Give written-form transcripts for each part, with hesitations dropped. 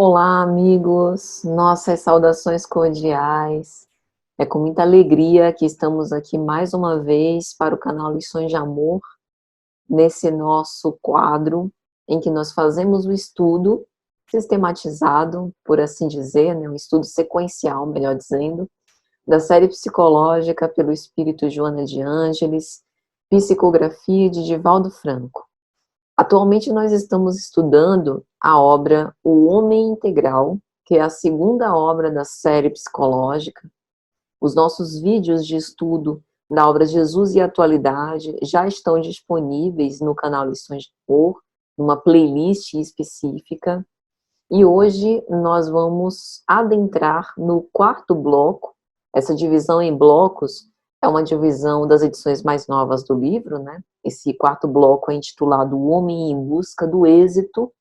Olá, amigos, nossas saudações cordiais. É com muita alegria que estamos aqui mais uma vez para o canal Lições de Amor, nesse nosso quadro em que nós fazemos o estudo sistematizado, por assim dizer, né, um estudo sequencial, melhor dizendo, da série psicológica pelo espírito Joana de Ângeles, psicografia de Divaldo Franco. Atualmente nós estamos estudando a obra O Homem Integral, que é a segunda obra da série psicológica. Os nossos vídeos de estudo da obra Jesus e Atualidade já estão disponíveis no canal Lições de Amor, numa playlist específica. E hoje nós vamos adentrar no quarto bloco. Essa divisão em blocos é uma divisão das edições mais novas do livro, né? Esse quarto bloco é intitulado O Homem em Busca do Êxito,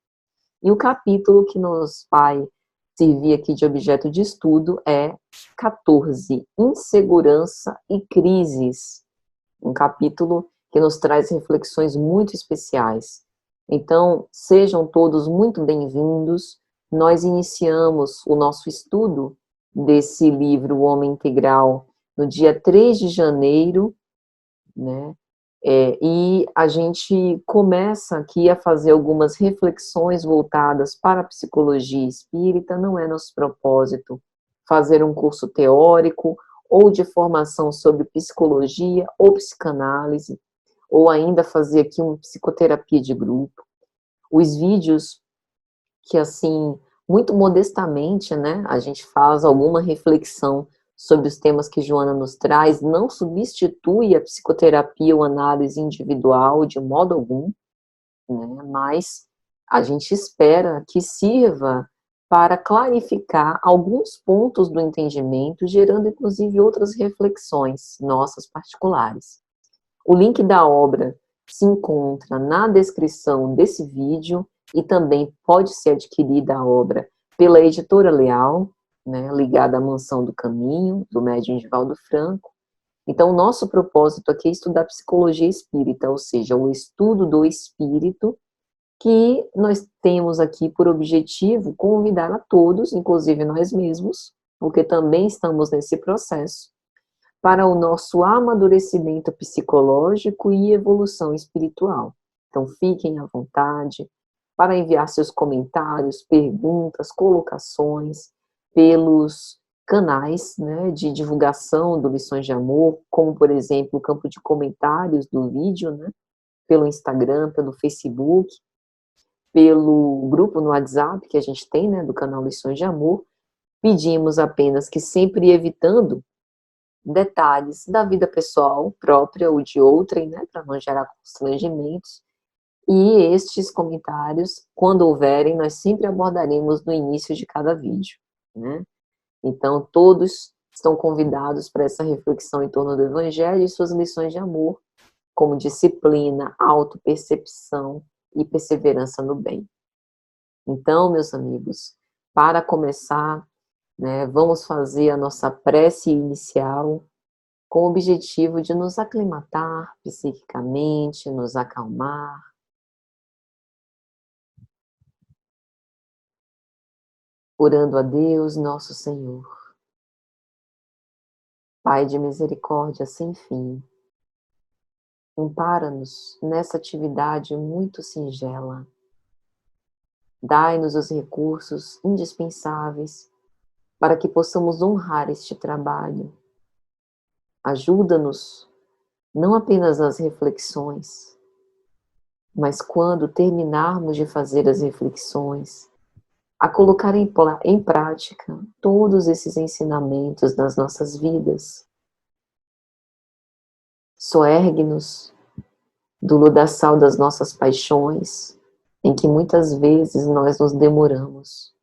e o capítulo que nos vai servir aqui de objeto de estudo é 14, Insegurança e Crises. Um capítulo que nos traz reflexões muito especiais. Então, sejam todos muito bem-vindos. Nós iniciamos o nosso estudo desse livro, O Homem Integral, no dia 3 de janeiro, né? E a gente começa aqui a fazer algumas reflexões voltadas para a psicologia espírita. Não é nosso propósito fazer um curso teórico ou de formação sobre psicologia ou psicanálise, ou ainda fazer aqui uma psicoterapia de grupo. Os vídeos que, assim, muito modestamente, né, a gente faz alguma reflexão sobre os temas que Joana nos traz, não substitui a psicoterapia ou análise individual de modo algum, né, mas a gente espera que sirva para clarificar alguns pontos do entendimento, gerando inclusive outras reflexões nossas particulares. O link da obra se encontra na descrição desse vídeo e também pode ser adquirida a obra pela editora Leal, né, ligada à Mansão do Caminho, do médium Divaldo Franco. Então, o nosso propósito aqui é estudar psicologia espírita, ou seja, o estudo do espírito, que nós temos aqui por objetivo convidar a todos, inclusive nós mesmos, porque também estamos nesse processo, para o nosso amadurecimento psicológico e evolução espiritual. Então, fiquem à vontade para enviar seus comentários, perguntas, colocações pelos canais, né, de divulgação do Lições de Amor, como, por exemplo, o campo de comentários do vídeo, né, pelo Instagram, pelo Facebook, pelo grupo no WhatsApp que a gente tem, né, do canal Lições de Amor. Pedimos apenas que, sempre evitando detalhes da vida pessoal própria ou de outrem, né, para não gerar constrangimentos. E estes comentários, quando houverem, nós sempre abordaremos no início de cada vídeo, né? Então, todos estão convidados para essa reflexão em torno do Evangelho e suas lições de amor, como disciplina, autopercepção e perseverança no bem. Então, meus amigos, para começar, né, vamos fazer a nossa prece inicial, com o objetivo de nos aclimatar psiquicamente, nos acalmar. Orando a Deus, nosso Senhor. Pai de misericórdia sem fim, ampara-nos nessa atividade muito singela. Dai-nos os recursos indispensáveis para que possamos honrar este trabalho. Ajuda-nos não apenas nas reflexões, mas quando terminarmos de fazer as reflexões, a colocar em prática todos esses ensinamentos nas nossas vidas. Soergue-nos do lodaçal das nossas paixões, em que muitas vezes nós nos demoramos.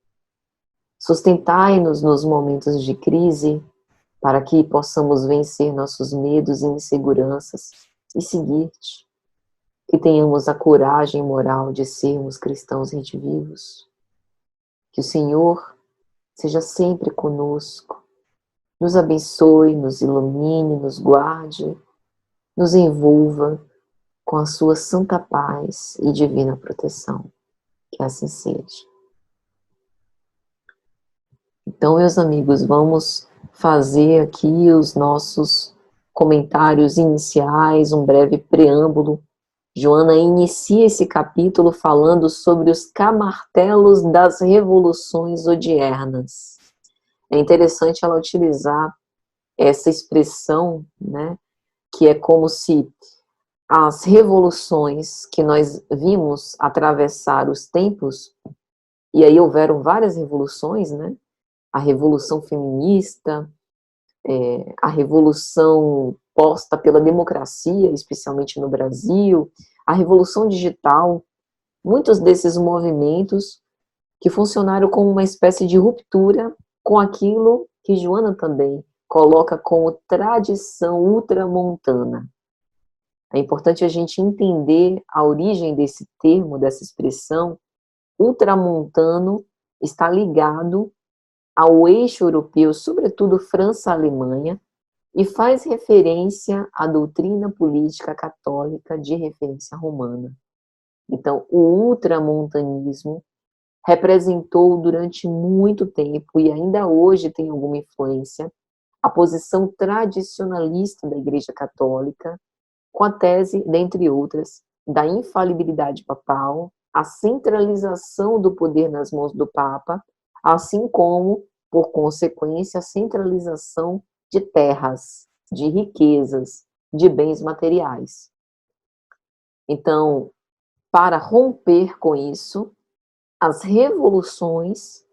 Sustentai-nos nos momentos de crise, para que possamos vencer nossos medos e inseguranças e seguir-te. Que tenhamos a coragem moral de sermos cristãos redivivos. Que o Senhor seja sempre conosco, nos abençoe, nos ilumine, nos guarde, nos envolva com a sua santa paz e divina proteção. Que assim seja. Então, meus amigos, vamos fazer aqui os nossos comentários iniciais, um breve preâmbulo. Joana inicia esse capítulo falando sobre os camartelos das revoluções odiernas. É interessante ela utilizar essa expressão, né, que é como se as revoluções que nós vimos atravessar os tempos, e aí houveram várias revoluções, né, a revolução feminista, a revolução posta pela democracia, especialmente no Brasil, a revolução digital, muitos desses movimentos que funcionaram como uma espécie de ruptura com aquilo que Joana também coloca como tradição ultramontana. É importante a gente entender a origem desse termo, dessa expressão. Ultramontano está ligado ao eixo europeu, sobretudo França-Alemanha, e faz referência à doutrina política católica de referência romana. Então, o ultramontanismo representou durante muito tempo, e ainda hoje tem alguma influência, a posição tradicionalista da Igreja Católica, com a tese, dentre outras, da infalibilidade papal, a centralização do poder nas mãos do Papa, assim como, por consequência, a centralização de terras, de riquezas, de bens materiais. Então, para romper com isso, as revoluções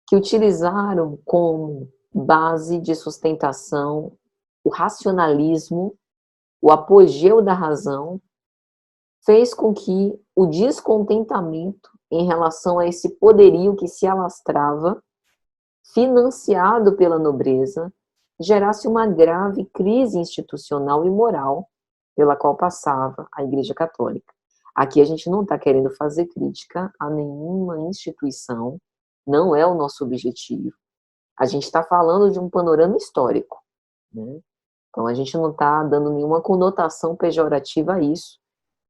que utilizaram como base de sustentação o racionalismo, o apogeu da razão, fez com que o descontentamento em relação a esse poderio que se alastrava, financiado pela nobreza, gerasse uma grave crise institucional e moral pela qual passava a Igreja Católica. Aqui a gente não está querendo fazer crítica a nenhuma instituição, não é o nosso objetivo. A gente está falando de um panorama histórico, né? Então a gente não está dando nenhuma conotação pejorativa a isso,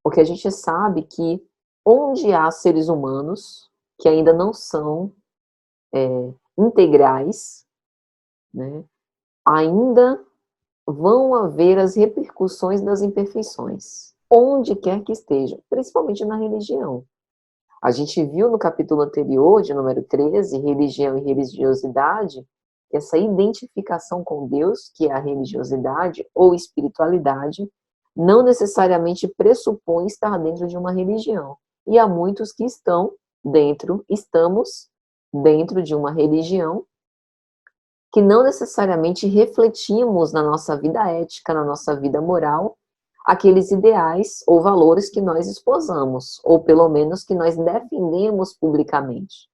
porque a gente sabe que onde há seres humanos que ainda não são integrais, né, ainda vão haver as repercussões das imperfeições, onde quer que esteja, principalmente na religião. A gente viu no capítulo anterior, de número 13, religião e religiosidade, que essa identificação com Deus, que é a religiosidade ou espiritualidade, não necessariamente pressupõe estar dentro de uma religião. E há muitos que estamos dentro de uma religião que não necessariamente refletimos na nossa vida ética, na nossa vida moral, aqueles ideais ou valores que nós esposamos, ou pelo menos que nós defendemos publicamente.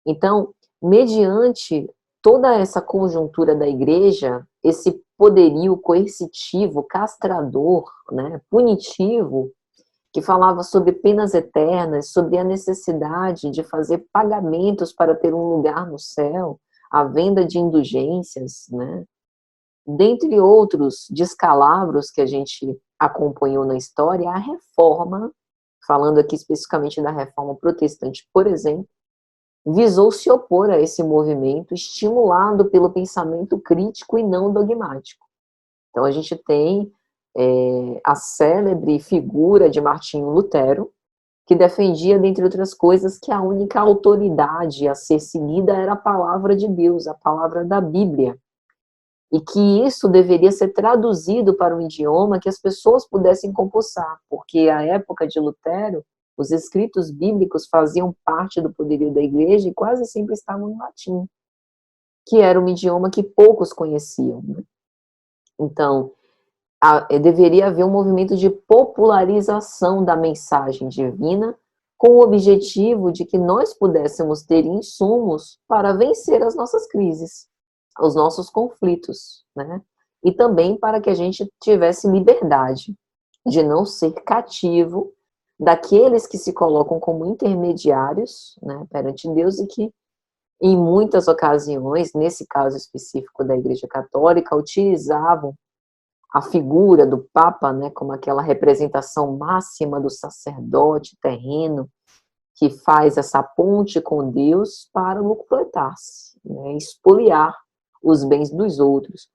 Então, mediante toda essa conjuntura da igreja, esse poderio coercitivo, castrador, né, punitivo, que falava sobre penas eternas, sobre a necessidade de fazer pagamentos para ter um lugar no céu, a venda de indulgências, né, dentre outros descalabros que a gente acompanhou na história, a reforma, falando aqui especificamente da reforma protestante, por exemplo, visou se opor a esse movimento, estimulado pelo pensamento crítico e não dogmático. Então a gente tem a célebre figura de Martinho Lutero, que defendia, dentre outras coisas, que a única autoridade a ser seguida era a palavra de Deus, a palavra da Bíblia, e que isso deveria ser traduzido para um idioma que as pessoas pudessem compossar, porque à época de Lutero, os escritos bíblicos faziam parte do poderio da igreja e quase sempre estavam em latim, que era um idioma que poucos conheciam, né? Então, deveria haver um movimento de popularização da mensagem divina, com o objetivo de que nós pudéssemos ter insumos para vencer as nossas crises, os nossos conflitos, né? E também para que a gente tivesse liberdade de não ser cativo daqueles que se colocam como intermediários, né, perante Deus, e que em muitas ocasiões, nesse caso específico da Igreja Católica, utilizavam a figura do Papa, né, como aquela representação máxima do sacerdote terreno que faz essa ponte com Deus para locupletar-se. né, espoliar os bens dos outros.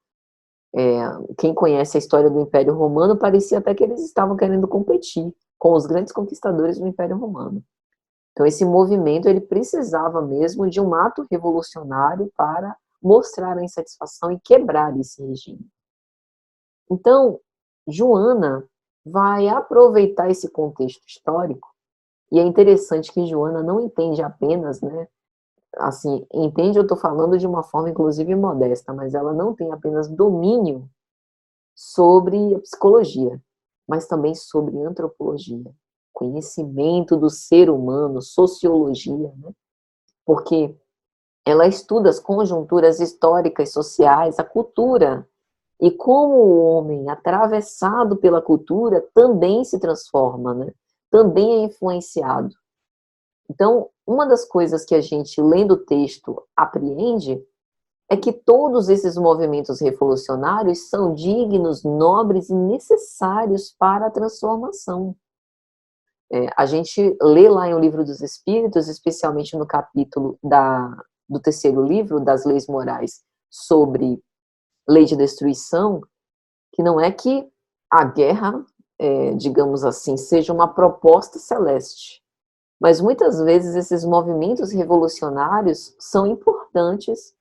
Quem conhece a história do Império Romano, parecia até que eles estavam querendo competir com os grandes conquistadores do Império Romano. Então, esse movimento, ele precisava mesmo de um ato revolucionário para mostrar a insatisfação e quebrar esse regime. Então, Joana vai aproveitar esse contexto histórico, e é interessante que Joana não entende apenas, né, assim, entende, eu estou falando de uma forma, inclusive, modesta, mas ela não tem apenas domínio sobre a psicologia, mas também sobre antropologia, conhecimento do ser humano, sociologia, né? Porque ela estuda as conjunturas históricas, sociais, a cultura, e como o homem, atravessado pela cultura, também se transforma, né? Também é influenciado. Então, uma das coisas que a gente, lendo o texto, apreende é que todos esses movimentos revolucionários são dignos, nobres e necessários para a transformação. A gente lê lá em O Livro dos Espíritos, especialmente no capítulo do terceiro livro, das leis morais, sobre lei de destruição, que não é que a guerra, digamos assim, seja uma proposta celeste, mas muitas vezes esses movimentos revolucionários são importantes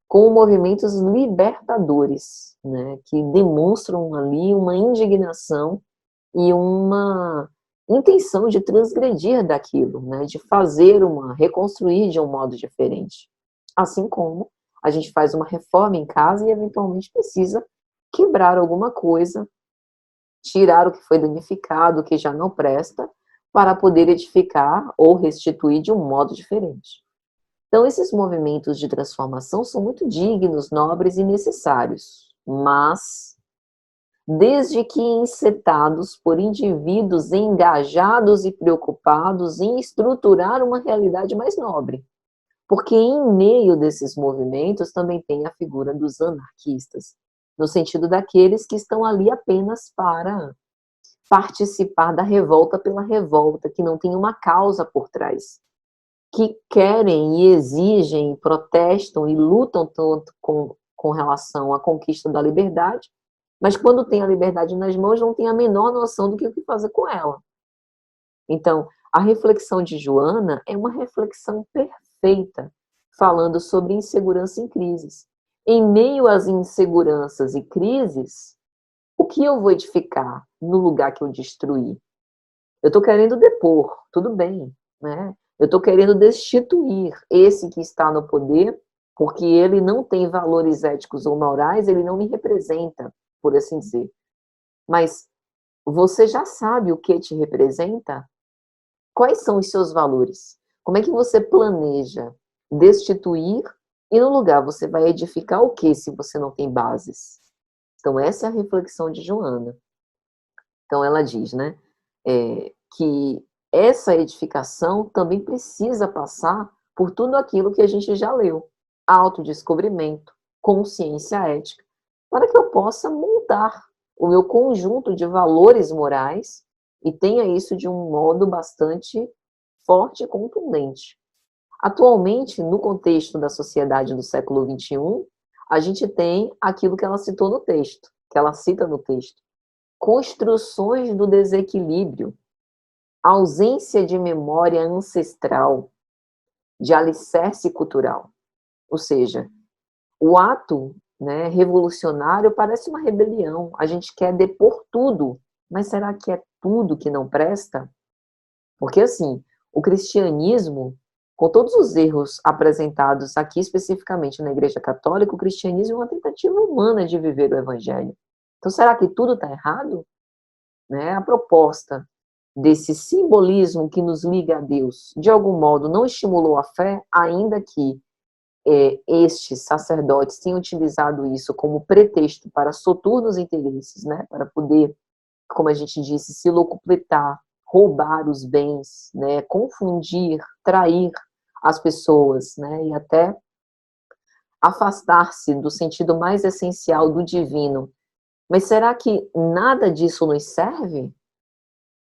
como movimentos libertadores, né, que demonstram ali uma indignação e uma intenção de transgredir daquilo, né, de fazer reconstruir de um modo diferente. Assim como a gente faz uma reforma em casa e eventualmente precisa quebrar alguma coisa, tirar o que foi danificado, o que já não presta, para poder edificar ou restituir de um modo diferente. Então, esses movimentos de transformação são muito dignos, nobres e necessários, mas, desde que encetados por indivíduos engajados e preocupados em estruturar uma realidade mais nobre. Porque em meio desses movimentos também tem a figura dos anarquistas, no sentido daqueles que estão ali apenas para participar da revolta pela revolta, que não tem uma causa por trás, que querem e exigem, protestam e lutam tanto com relação à conquista da liberdade, mas quando tem a liberdade nas mãos, não tem a menor noção do que fazer com ela. Então, a reflexão de Joana é uma reflexão perfeita, falando sobre insegurança em crises. Em meio às inseguranças e crises, o que eu vou edificar no lugar que eu destruí? Eu estou querendo depor, tudo bem, né? Eu estou querendo destituir esse que está no poder, porque ele não tem valores éticos ou morais, ele não me representa, por assim dizer. Mas você já sabe o que te representa? Quais são os seus valores? Como é que você planeja destituir e no lugar você vai edificar o que se você não tem bases? Então essa é a reflexão de Joana. Então ela diz, né, que essa edificação também precisa passar por tudo aquilo que a gente já leu. Autodescobrimento, consciência ética, para que eu possa montar o meu conjunto de valores morais e tenha isso de um modo bastante forte e contundente. Atualmente, no contexto da sociedade do século XXI, a gente tem aquilo que ela citou no texto, que ela cita no texto. Construções do desequilíbrio, ausência de memória ancestral, de alicerce cultural. Ou seja, o ato, né, revolucionário parece uma rebelião. A gente quer depor tudo, mas será que é tudo que não presta? Porque, assim, o cristianismo, com todos os erros apresentados aqui especificamente na Igreja Católica, o cristianismo é uma tentativa humana de viver o evangelho. Então, será que tudo está errado? Né? A proposta desse simbolismo que nos liga a Deus, de algum modo, não estimulou a fé, ainda que estes sacerdotes tenham utilizado isso como pretexto para soturnos interesses, né? Para poder, como a gente disse, se locupletar, roubar os bens, né? Confundir, trair as pessoas, né? E até afastar-se do sentido mais essencial do divino. Mas será que nada disso nos serve?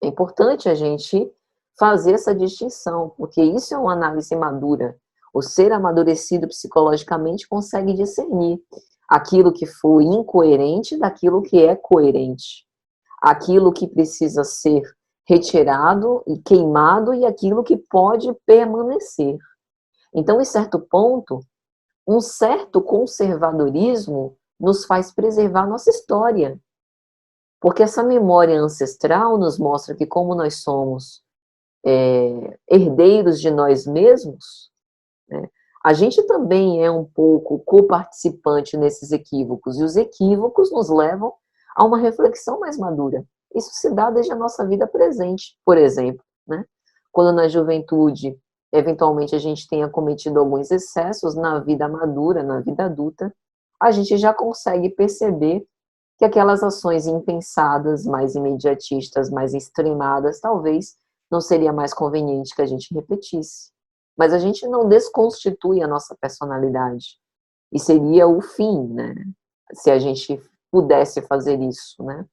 É importante a gente fazer essa distinção, porque isso é uma análise madura. O ser amadurecido psicologicamente consegue discernir aquilo que foi incoerente daquilo que é coerente, aquilo que precisa ser retirado e queimado e aquilo que pode permanecer. Então, em certo ponto, um certo conservadorismo nos faz preservar nossa história, porque essa memória ancestral nos mostra que, como nós somos herdeiros de nós mesmos, né, a gente também é um pouco coparticipante nesses equívocos, e os equívocos nos levam a uma reflexão mais madura. Isso se dá desde a nossa vida presente, por exemplo, né? Quando na juventude, eventualmente, a gente tenha cometido alguns excessos, na vida madura, na vida adulta, a gente já consegue perceber que aquelas ações impensadas, mais imediatistas, mais extremadas, talvez não seria mais conveniente que a gente repetisse. Mas a gente não desconstitui a nossa personalidade. E seria o fim, né? Se a gente pudesse fazer isso, né?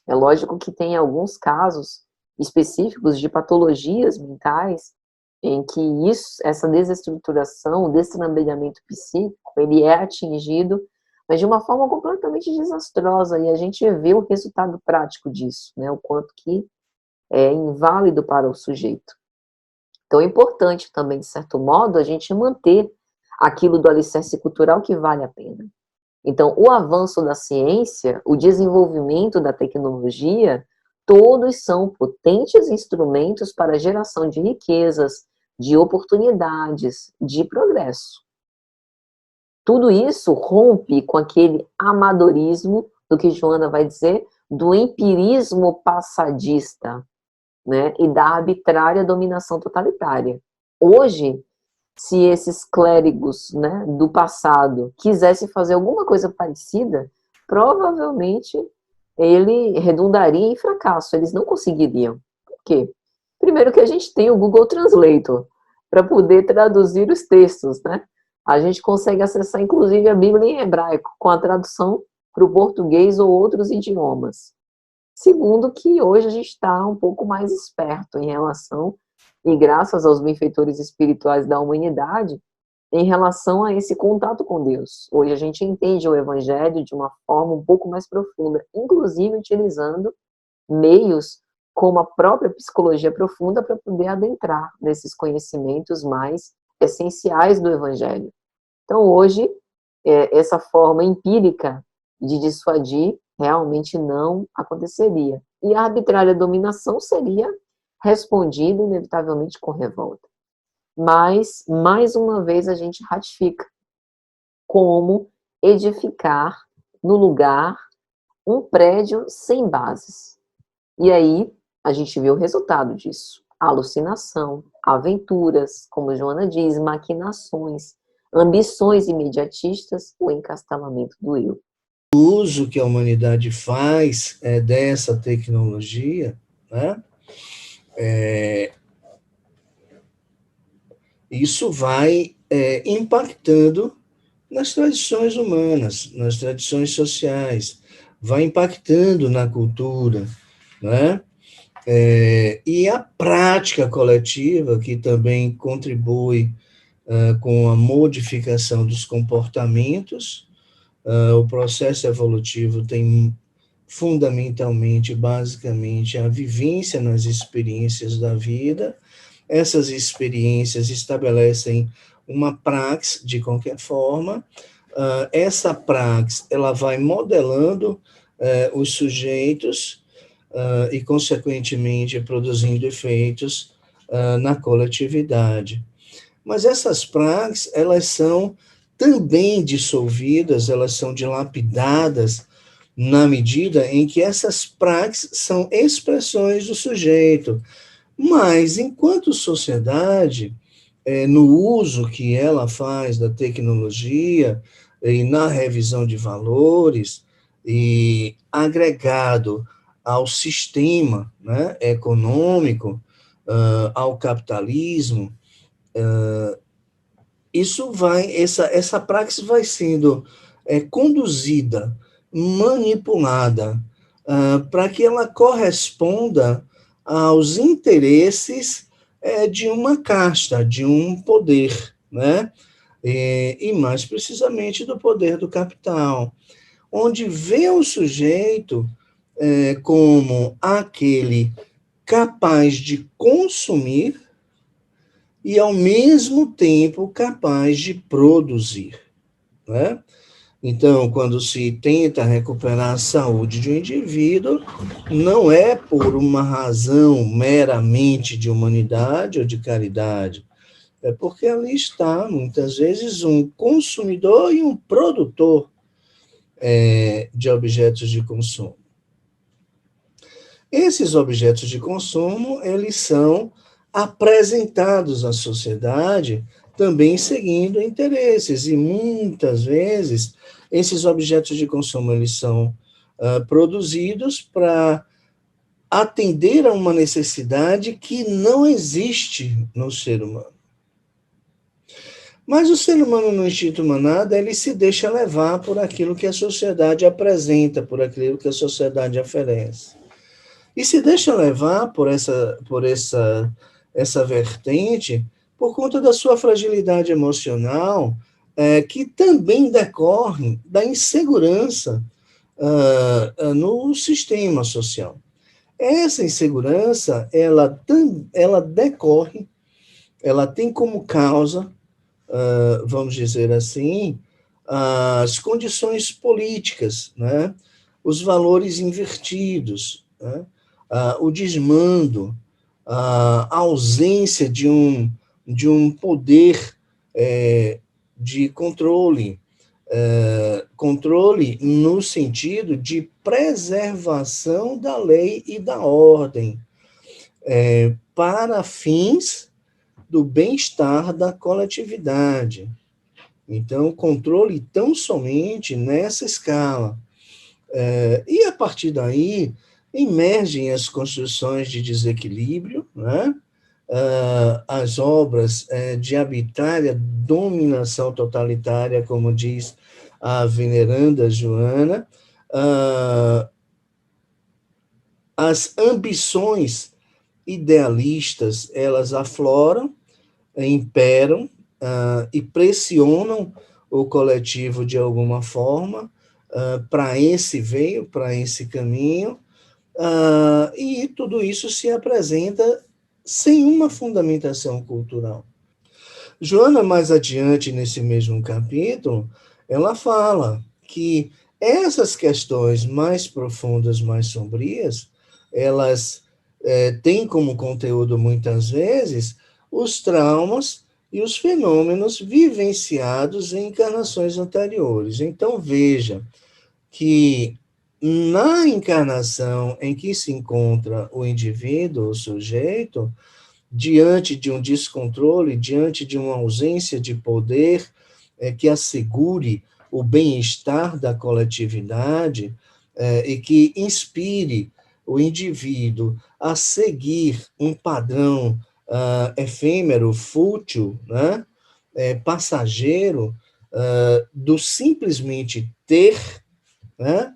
É lógico que tem alguns casos específicos de patologias mentais em que essa desestruturação, o destrambelhamento psíquico, ele é atingido, mas de uma forma completamente desastrosa, e a gente vê o resultado prático disso, né? O quanto que é inválido para o sujeito. Então é importante também, de certo modo, a gente manter aquilo do alicerce cultural que vale a pena. Então, o avanço da ciência, o desenvolvimento da tecnologia, todos são potentes instrumentos para a geração de riquezas, de oportunidades, de progresso. Tudo isso rompe com aquele amadorismo, do que Joana vai dizer, do empirismo passadista, né, e da arbitrária dominação totalitária. Hoje, se esses clérigos, né, do passado quisessem fazer alguma coisa parecida, provavelmente ele redundaria em fracasso, eles não conseguiriam. Por quê? Primeiro que a gente tem o Google Translator para poder traduzir os textos, né? A gente consegue acessar, inclusive, a Bíblia em hebraico, com a tradução para o português ou outros idiomas. Segundo, que hoje a gente está um pouco mais esperto em relação, e graças aos benfeitores espirituais da humanidade, em relação a esse contato com Deus. Hoje a gente entende o Evangelho de uma forma um pouco mais profunda, inclusive utilizando meios como a própria psicologia profunda para poder adentrar nesses conhecimentos mais essenciais do Evangelho. Então, hoje, essa forma empírica de dissuadir realmente não aconteceria. E a arbitrária dominação seria respondida, inevitavelmente, com revolta. Mas, mais uma vez, a gente ratifica como edificar no lugar um prédio sem bases. E aí, a gente vê o resultado disso. Alucinação, aventuras, como Joana diz, maquinações, ambições imediatistas, o encastelamento do eu. O uso que a humanidade faz dessa tecnologia, né? Isso vai impactando nas tradições humanas, nas tradições sociais, vai impactando na cultura, né? E a prática coletiva, que também contribui com a modificação dos comportamentos. O processo evolutivo tem fundamentalmente, basicamente, a vivência nas experiências da vida. Essas experiências estabelecem uma praxe, de qualquer forma. Essa praxe, ela vai modelando os sujeitos e, consequentemente, produzindo efeitos na coletividade. Mas essas praxes, elas são também dissolvidas, elas são dilapidadas na medida em que essas praxes são expressões do sujeito. Mas, enquanto sociedade, no uso que ela faz da tecnologia e na revisão de valores e agregado ao sistema, né, econômico, ao capitalismo, essa praxis vai sendo conduzida, manipulada, para que ela corresponda aos interesses de uma casta, de um poder, né? E mais precisamente do poder do capital, onde vê o sujeito como aquele capaz de consumir e, ao mesmo tempo, capaz de produzir, né? Então, quando se tenta recuperar a saúde de um indivíduo, não é por uma razão meramente de humanidade ou de caridade, é porque ali está, muitas vezes, um consumidor e um produtor de objetos de consumo. Esses objetos de consumo, eles são apresentados à sociedade também seguindo interesses, e muitas vezes esses objetos de consumo eles são produzidos para atender a uma necessidade que não existe no ser humano. Mas o ser humano, no instinto manada, ele se deixa levar por aquilo que a sociedade apresenta, por aquilo que a sociedade oferece. E se deixa levar por essa vertente por conta da sua fragilidade emocional, que também decorre da insegurança no sistema social. Essa insegurança, ela decorre, ela tem como causa, vamos dizer assim, as condições políticas, né? Os valores invertidos, né? O desmando, a ausência de um poder de controle, controle no sentido de preservação da lei e da ordem, para fins do bem-estar da coletividade. Então, controle tão somente nessa escala. E, a partir daí, emergem as construções de desequilíbrio, né? As obras de arbitrária dominação totalitária, como diz a veneranda Joana, as ambições idealistas, elas afloram, imperam e pressionam o coletivo de alguma forma para esse veio, para esse caminho, e tudo isso se apresenta sem uma fundamentação cultural. Joana, mais adiante, nesse mesmo capítulo, ela fala que essas questões mais profundas, mais sombrias, elas têm como conteúdo, muitas vezes, os traumas e os fenômenos vivenciados em encarnações anteriores. Então, veja que na encarnação em que se encontra o indivíduo, o sujeito, diante de um descontrole, diante de uma ausência de poder que assegure o bem-estar da coletividade e que inspire o indivíduo a seguir um padrão efêmero, fútil, né? Passageiro, do simplesmente ter, né?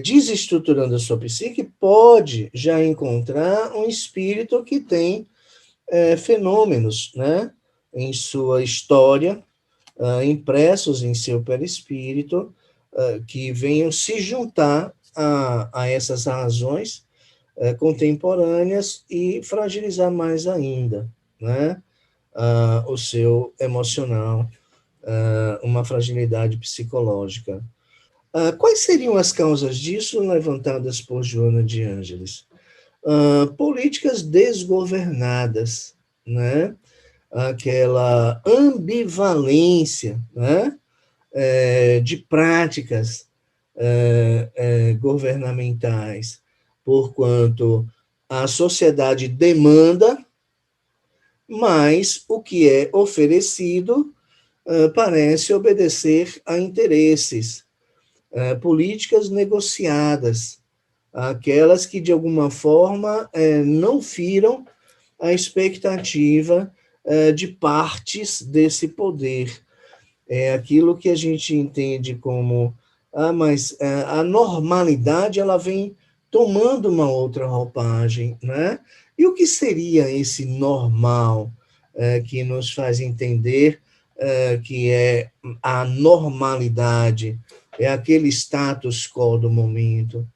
Desestruturando a sua psique, pode já encontrar um espírito que tem fenômenos, né, em sua história, impressos em seu perispírito, que venham se juntar a essas razões contemporâneas e fragilizar mais ainda, né, o seu emocional, uma fragilidade psicológica. Quais seriam as causas disso levantadas por Joana de Ângeles? Políticas desgovernadas, né? Aquela ambivalência, né? De práticas governamentais, porquanto a sociedade demanda, mas o que é oferecido parece obedecer a interesses, políticas negociadas, aquelas que, de alguma forma, não firam a expectativa de partes desse poder. É aquilo que a gente entende como, mas a normalidade ela vem tomando uma outra roupagem, né? E o que seria esse normal que nos faz entender que é a normalidade, é aquele status quo do momento.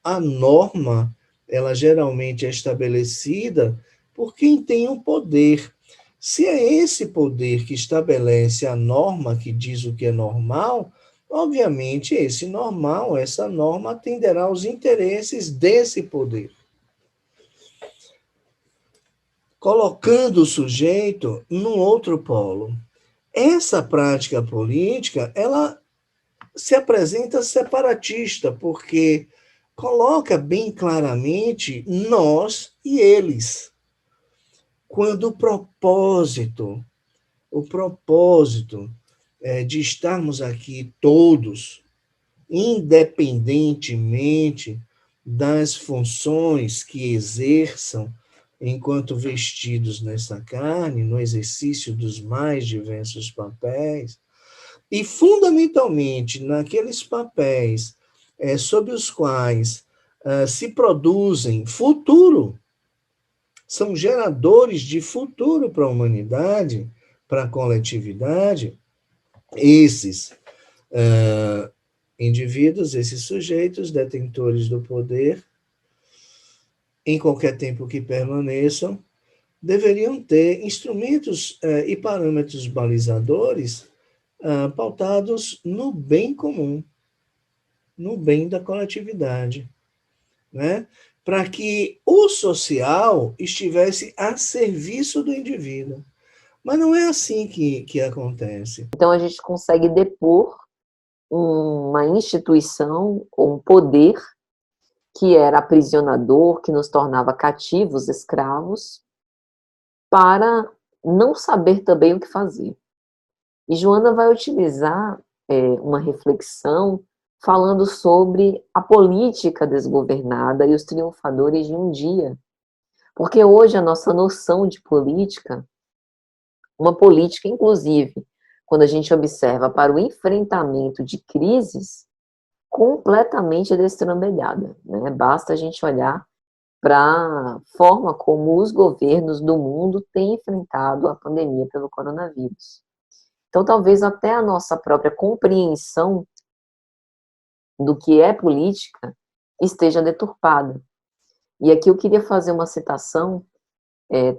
A norma, ela geralmente é estabelecida por quem tem o poder. Se é esse poder que estabelece a norma, que diz o que é normal, obviamente esse normal, essa norma atenderá aos interesses desse poder, colocando o sujeito num outro polo. Essa prática política, ela se apresenta separatista, porque coloca bem claramente nós e eles. Quando o propósito de estarmos aqui todos, independentemente das funções que exerçam enquanto vestidos nessa carne, no exercício dos mais diversos papéis, e fundamentalmente naqueles papéis sobre os quais se produzem futuro, são geradores de futuro para a humanidade, para a coletividade, esses indivíduos, esses sujeitos detentores do poder, em qualquer tempo que permaneçam, deveriam ter instrumentos e parâmetros balizadores pautados no bem comum, no bem da coletividade, né? Para que o social estivesse a serviço do indivíduo. Mas não é assim que acontece. Então a gente consegue depor uma instituição ou um poder que era aprisionador, que nos tornava cativos, escravos, para não saber também o que fazer. E Joana vai utilizar uma reflexão falando sobre a política desgovernada e os triunfadores de um dia. Porque hoje a nossa noção de política, uma política, inclusive, quando a gente observa para o enfrentamento de crises, completamente destrambelhada, né? Basta a gente olhar para a forma como os governos do mundo têm enfrentado a pandemia pelo coronavírus. Então, talvez até a nossa própria compreensão do que é política esteja deturpada. E aqui eu queria fazer uma citação.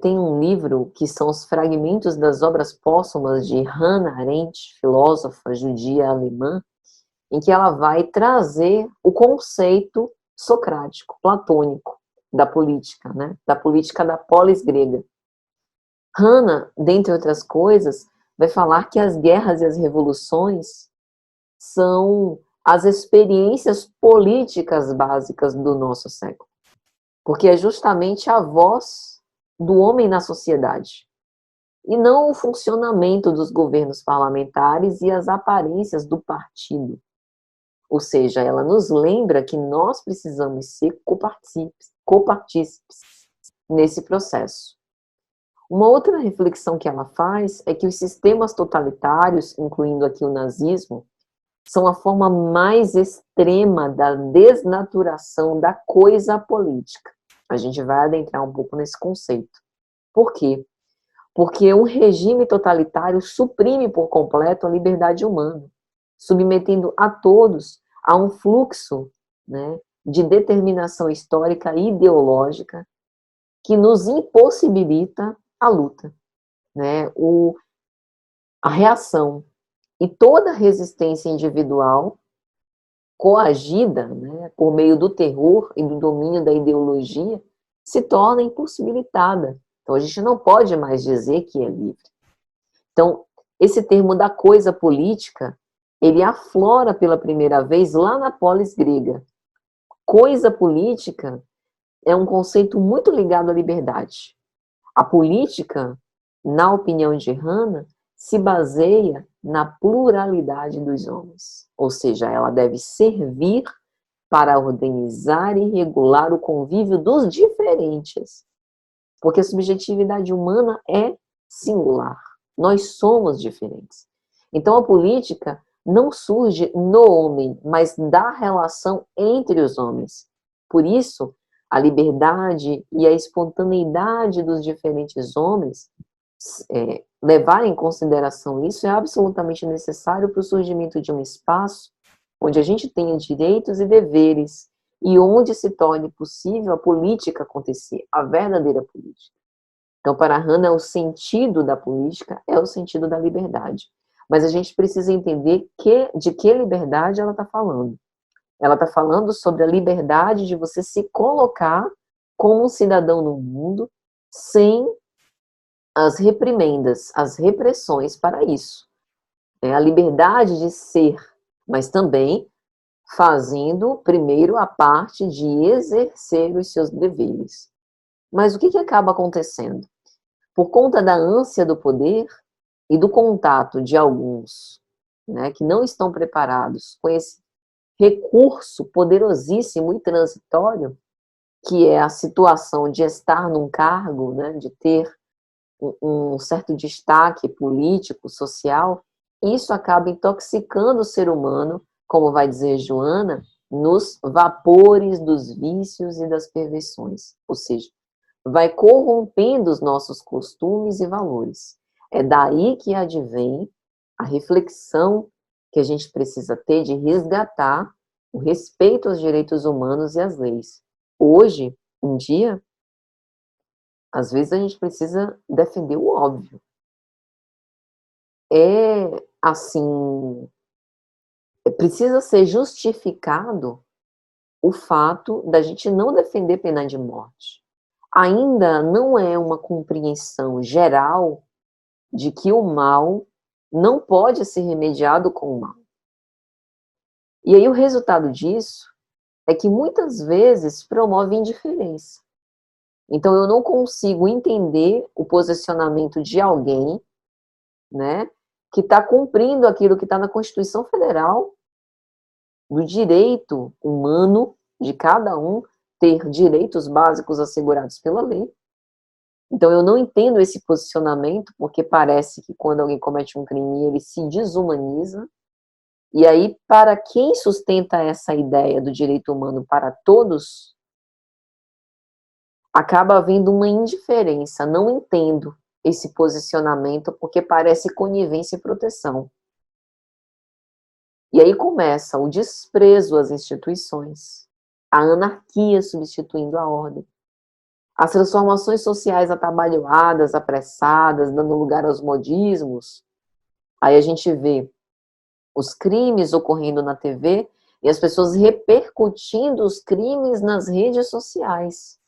Tem um livro que são os fragmentos das obras póstumas de Hannah Arendt, filósofa judia alemã, em que ela vai trazer o conceito socrático, platônico, da política, né? Da política da polis grega. Hannah, dentre outras coisas, vai falar que as guerras e as revoluções são as experiências políticas básicas do nosso século, porque é justamente a voz do homem na sociedade, e não o funcionamento dos governos parlamentares e as aparências do partido. Ou seja, ela nos lembra que nós precisamos ser copartícipes nesse processo. Uma outra reflexão que ela faz é que os sistemas totalitários, incluindo aqui o nazismo, são a forma mais extrema da desnaturação da coisa política. A gente vai adentrar um pouco nesse conceito. Por quê? Porque um regime totalitário suprime por completo a liberdade humana, submetendo a todos a um fluxo, né, de determinação histórica e ideológica que nos impossibilita a luta, né, a reação. E toda resistência individual coagida, né, por meio do terror e do domínio da ideologia se torna impossibilitada. Então a gente não pode mais dizer que é livre. Então, esse termo da coisa política, ele aflora pela primeira vez lá na polis grega. Coisa política é um conceito muito ligado à liberdade. A política, na opinião de Hannah, se baseia na pluralidade dos homens. Ou seja, ela deve servir para organizar e regular o convívio dos diferentes. Porque a subjetividade humana é singular. Nós somos diferentes. Então, a política não surge no homem, mas da relação entre os homens. Por isso, a liberdade e a espontaneidade dos diferentes homens levar em consideração isso é absolutamente necessário para o surgimento de um espaço onde a gente tenha direitos e deveres e onde se torne possível a política acontecer, a verdadeira política. Então, para Hannah, o sentido da política é o sentido da liberdade. Mas a gente precisa entender de que liberdade ela está falando. Ela está falando sobre a liberdade de você se colocar como um cidadão no mundo sem as reprimendas, as repressões para isso. A liberdade de ser, mas também fazendo, primeiro, a parte de exercer os seus deveres. Mas o que acaba acontecendo? Por conta da ânsia do poder e do contato de alguns, né, que não estão preparados com esse recurso poderosíssimo e transitório, que é a situação de estar num cargo, né, de ter um certo destaque político, social, isso acaba intoxicando o ser humano, como vai dizer Joana, nos vapores dos vícios e das perversões, ou seja, vai corrompendo os nossos costumes e valores. É daí que advém a reflexão que a gente precisa ter de resgatar o respeito aos direitos humanos e às leis. Hoje em dia, às vezes a gente precisa defender o óbvio. Assim, precisa ser justificado o fato da gente não defender pena de morte. Ainda não é uma compreensão geral de que o mal não pode ser remediado com o mal. E aí o resultado disso é que muitas vezes promove indiferença. Então eu não consigo entender o posicionamento de alguém, né, que está cumprindo aquilo que está na Constituição Federal, do direito humano de cada um ter direitos básicos assegurados pela lei. Então eu não entendo esse posicionamento, porque parece que quando alguém comete um crime, ele se desumaniza. E aí, para quem sustenta essa ideia do direito humano para todos, acaba havendo uma indiferença. Não entendo esse posicionamento, porque parece conivência e proteção. E aí começa o desprezo às instituições, a anarquia substituindo a ordem, as transformações sociais atabalhoadas, apressadas, dando lugar aos modismos. Aí a gente vê os crimes ocorrendo na TV e as pessoas repercutindo os crimes nas redes sociais.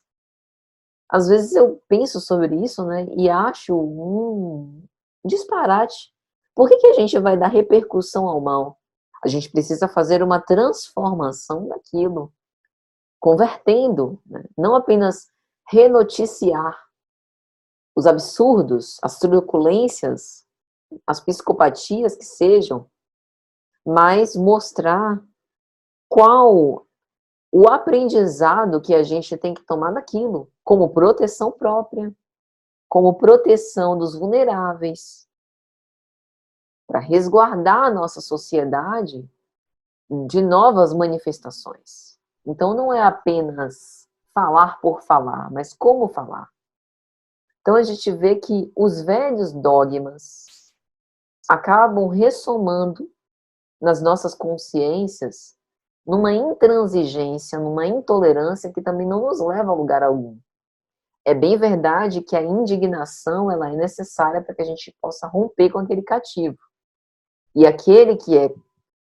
Às vezes eu penso sobre isso, né, e acho um disparate. Por que a gente vai dar repercussão ao mal? A gente precisa fazer uma transformação daquilo, convertendo, né, não apenas renoticiar os absurdos, as truculências, as psicopatias que sejam, mas mostrar qual o aprendizado que a gente tem que tomar daquilo, como proteção própria, como proteção dos vulneráveis, para resguardar a nossa sociedade de novas manifestações. Então não é apenas falar por falar, mas como falar. Então a gente vê que os velhos dogmas acabam ressomando nas nossas consciências numa intransigência, numa intolerância que também não nos leva a lugar algum. É bem verdade que a indignação ela é necessária para que a gente possa romper com aquele cativo. E aquele que é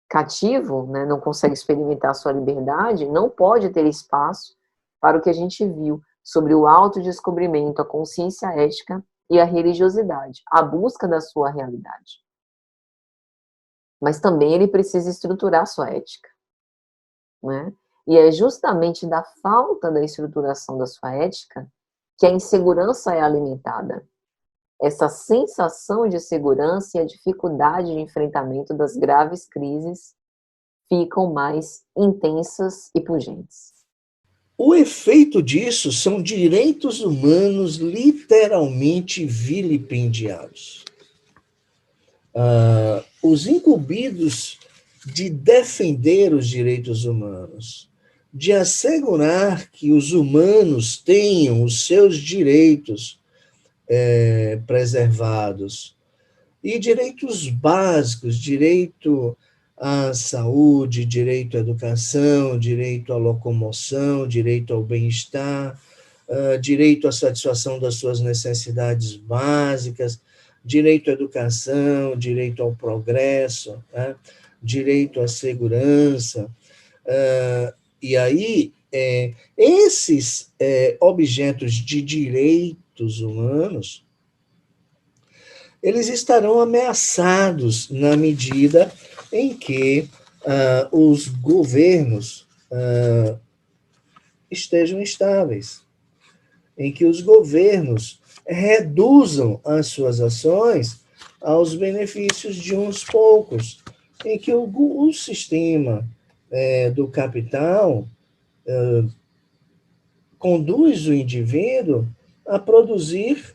cativo, né, não consegue experimentar a sua liberdade, não pode ter espaço para o que a gente viu sobre o autodescobrimento, a consciência ética e a religiosidade, a busca da sua realidade. Mas também ele precisa estruturar a sua ética, né? E é justamente da falta da estruturação da sua ética que a insegurança é alimentada. Essa sensação de segurança e a dificuldade de enfrentamento das graves crises ficam mais intensas e pungentes. O efeito disso são direitos humanos literalmente vilipendiados. Os incumbidos de defender os direitos humanos, de assegurar que os humanos tenham os seus direitos preservados. E direitos básicos, direito à saúde, direito à educação, direito à locomoção, direito ao bem-estar, direito à satisfação das suas necessidades básicas, direito à educação, direito ao progresso, né? Direito à segurança. E aí, esses objetos de direitos humanos, eles estarão ameaçados na medida em que os governos estejam estáveis, em que os governos reduzam as suas ações aos benefícios de uns poucos, em que o sistema do capital conduz o indivíduo a produzir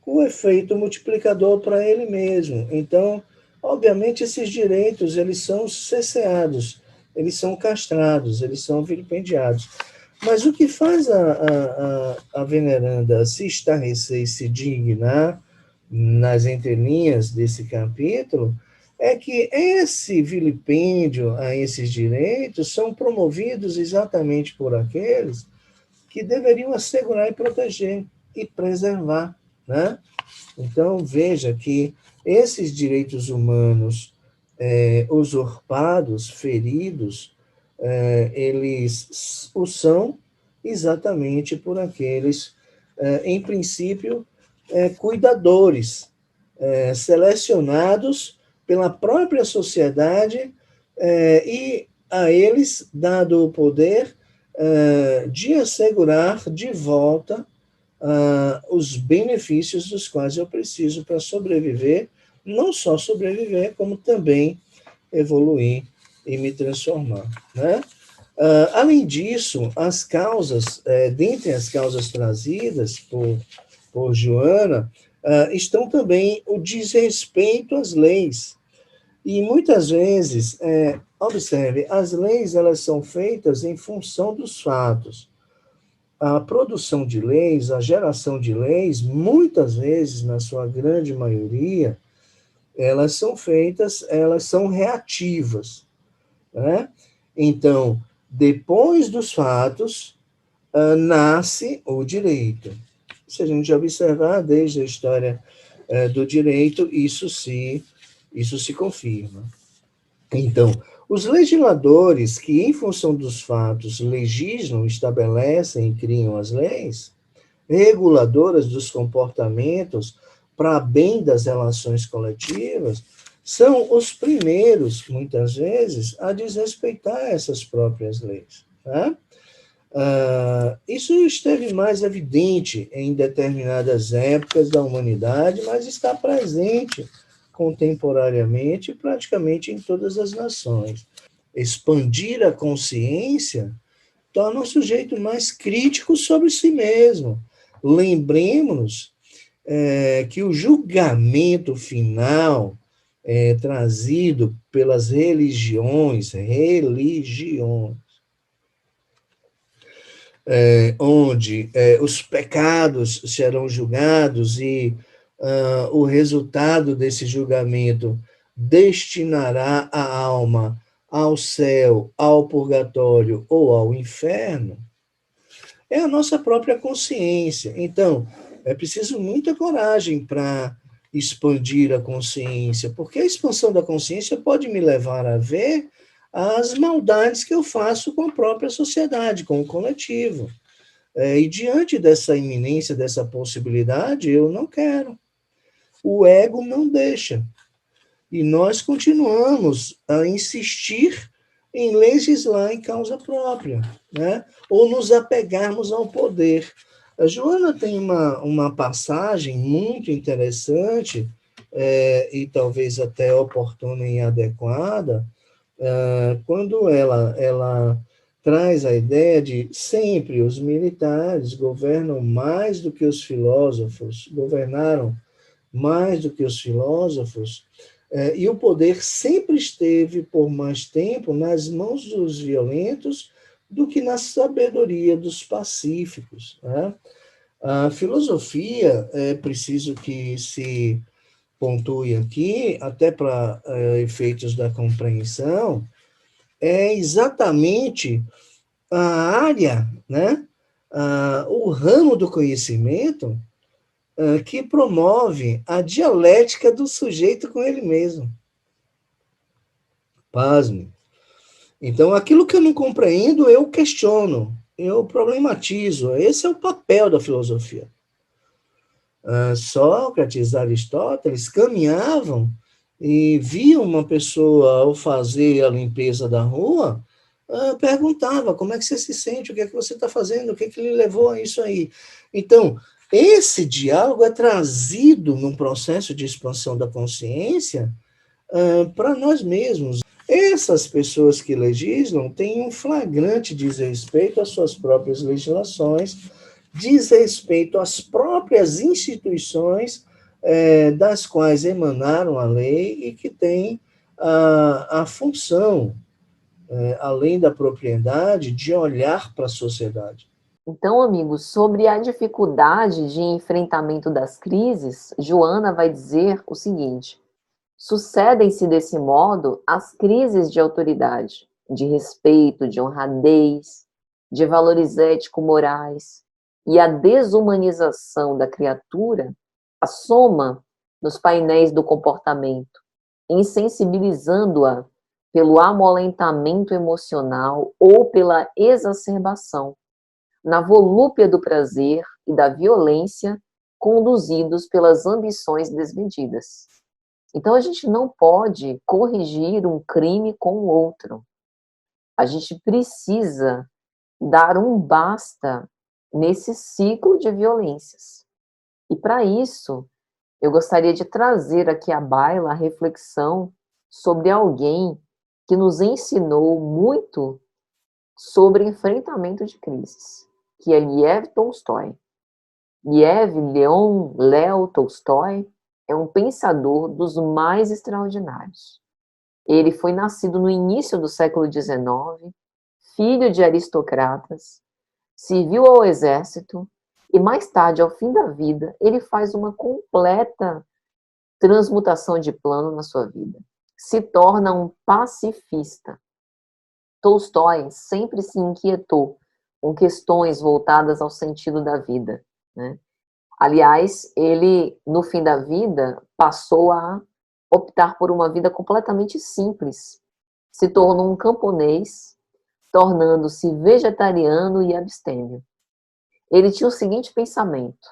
o efeito multiplicador para ele mesmo. Então, obviamente, esses direitos, eles são cerceados, eles são castrados, eles são vilipendiados. Mas o que faz a veneranda se estarrecer e se dignar nas entrelinhas desse capítulo é que esse vilipêndio a esses direitos são promovidos exatamente por aqueles que deveriam assegurar e proteger e preservar, né? Então, veja que esses direitos humanos usurpados, feridos, eles o são exatamente por aqueles, em princípio, cuidadores, selecionados pela própria sociedade e a eles dado o poder de assegurar de volta os benefícios dos quais eu preciso para sobreviver, não só sobreviver, como também evoluir e me transformar, né? Além disso, as causas, dentre as causas trazidas por Joana, estão também o desrespeito às leis. E muitas vezes, observe, as leis elas são feitas em função dos fatos. A produção de leis, a geração de leis, muitas vezes, na sua grande maioria, elas são reativas, né? Então, depois dos fatos, nasce o direito. Se a gente observar desde a história do direito, isso se confirma. Então, os legisladores que, em função dos fatos, legislam, estabelecem e criam as leis, reguladoras dos comportamentos para bem das relações coletivas, são os primeiros, muitas vezes, a desrespeitar essas próprias leis, né? Isso esteve mais evidente em determinadas épocas da humanidade, mas está presente contemporaneamente praticamente em todas as nações. Expandir a consciência torna o sujeito mais crítico sobre si mesmo. Lembremos que o julgamento final trazido pelas religiões, onde os pecados serão julgados e o resultado desse julgamento destinará a alma ao céu, ao purgatório ou ao inferno, é a nossa própria consciência. Então, é preciso muita coragem para expandir a consciência, porque a expansão da consciência pode me levar a ver as maldades que eu faço com a própria sociedade, com o coletivo. E diante dessa iminência, dessa possibilidade, eu não quero. O ego não deixa. E nós continuamos a insistir em legislar em causa própria, né? Ou nos apegarmos ao poder. A Joana tem uma passagem muito interessante, e talvez até oportuna e adequada, quando ela traz a ideia de sempre os militares governam mais do que os filósofos, governaram mais do que os filósofos, e o poder sempre esteve por mais tempo nas mãos dos violentos do que na sabedoria dos pacíficos, né? A filosofia, é preciso que se pontue aqui, até para efeitos da compreensão, é exatamente a área, né? O ramo do conhecimento que promove a dialética do sujeito com ele mesmo. Pasme. Então, aquilo que eu não compreendo, eu questiono, eu problematizo. Esse é o papel da filosofia. Sócrates, Aristóteles caminhavam e viam uma pessoa ao fazer a limpeza da rua, perguntava como é que você se sente, o que é que você está fazendo, o que é que lhe levou a isso aí. Então, esse diálogo é trazido num processo de expansão da consciência para nós mesmos. Essas pessoas que legislam têm um flagrante desrespeito às suas próprias legislações, diz respeito às próprias instituições das quais emanaram a lei e que têm a função, além da propriedade, de olhar para a sociedade. Então, amigos, sobre a dificuldade de enfrentamento das crises, Joana vai dizer o seguinte: sucedem-se desse modo as crises de autoridade, de respeito, de honradez, de valores ético-morais, e a desumanização da criatura assoma nos painéis do comportamento, insensibilizando-a pelo amolentamento emocional ou pela exacerbação, na volúpia do prazer e da violência, conduzidos pelas ambições desmedidas. Então, a gente não pode corrigir um crime com o outro. A gente precisa dar um basta nesse ciclo de violências. E para isso, eu gostaria de trazer aqui à baila a reflexão sobre alguém que nos ensinou muito sobre enfrentamento de crises, que é Lev Tolstói. Leon Tolstói é um pensador dos mais extraordinários. Ele foi nascido no início do século XIX, filho de aristocratas, serviu ao exército e mais tarde, ao fim da vida, ele faz uma completa transmutação de plano na sua vida. Se torna um pacifista. Tolstói sempre se inquietou com questões voltadas ao sentido da vida, né? Aliás, ele, no fim da vida, passou a optar por uma vida completamente simples. Se tornou um camponês, tornando-se vegetariano e abstêmio. Ele tinha o seguinte pensamento: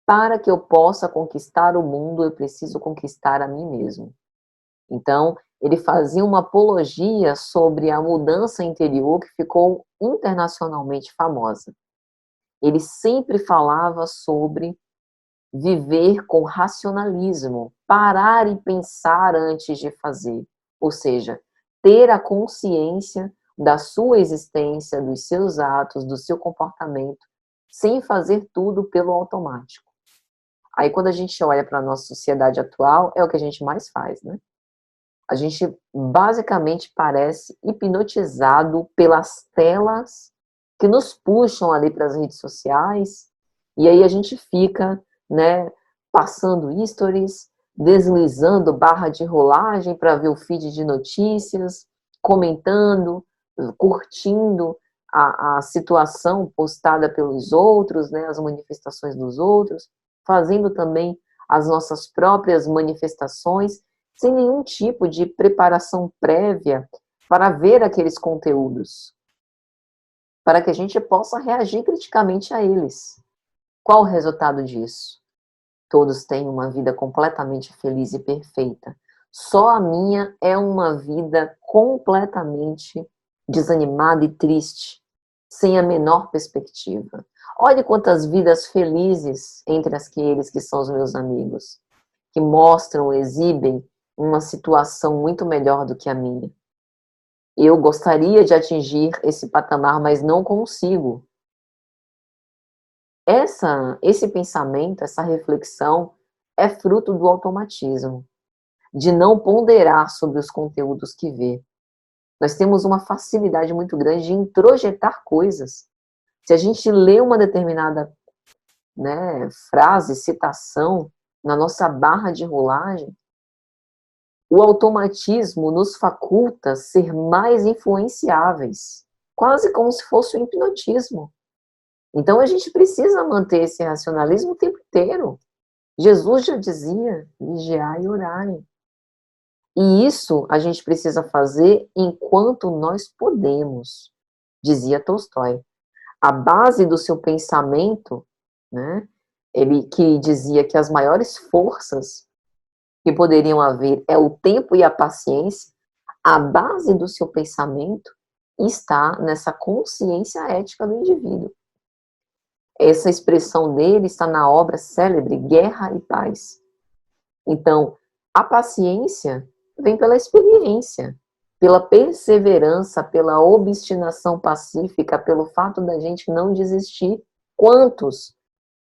para que eu possa conquistar o mundo, eu preciso conquistar a mim mesmo. Então, ele fazia uma apologia sobre a mudança interior que ficou internacionalmente famosa. Ele sempre falava sobre viver com racionalismo, parar e pensar antes de fazer, ou seja, ter a consciência da sua existência, dos seus atos, do seu comportamento, sem fazer tudo pelo automático. Aí, quando a gente olha para a nossa sociedade atual, é o que a gente mais faz, né? A gente basicamente parece hipnotizado pelas telas que nos puxam ali para as redes sociais, e aí a gente fica, né, passando stories, deslizando barra de rolagem para ver o feed de notícias, comentando, curtindo a situação postada pelos outros, né, as manifestações dos outros, fazendo também as nossas próprias manifestações, sem nenhum tipo de preparação prévia para ver aqueles conteúdos, para que a gente possa reagir criticamente a eles. Qual o resultado disso? Todos têm uma vida completamente feliz e perfeita. Só a minha é uma vida completamente desanimada e triste, sem a menor perspectiva. Olhe quantas vidas felizes entre aqueles que são os meus amigos, que mostram, exibem uma situação muito melhor do que a minha. Eu gostaria de atingir esse patamar, mas não consigo. Esse pensamento, essa reflexão é fruto do automatismo, de não ponderar sobre os conteúdos que vê. Nós temos uma facilidade muito grande de introjetar coisas. Se a gente lê uma determinada né, frase, citação, na nossa barra de rolagem, o automatismo nos faculta ser mais influenciáveis, quase como se fosse o hipnotismo. Então a gente precisa manter esse racionalismo o tempo inteiro. Jesus já dizia, vigiai e orai. E isso a gente precisa fazer enquanto nós podemos, dizia Tolstói. A base do seu pensamento, né, ele que dizia que as maiores forças que poderiam haver é o tempo e a paciência, a base do seu pensamento está nessa consciência ética do indivíduo. Essa expressão dele está na obra célebre Guerra e Paz. Então, a paciência vem pela experiência, pela perseverança, pela obstinação pacífica, pelo fato da gente não desistir. Quantos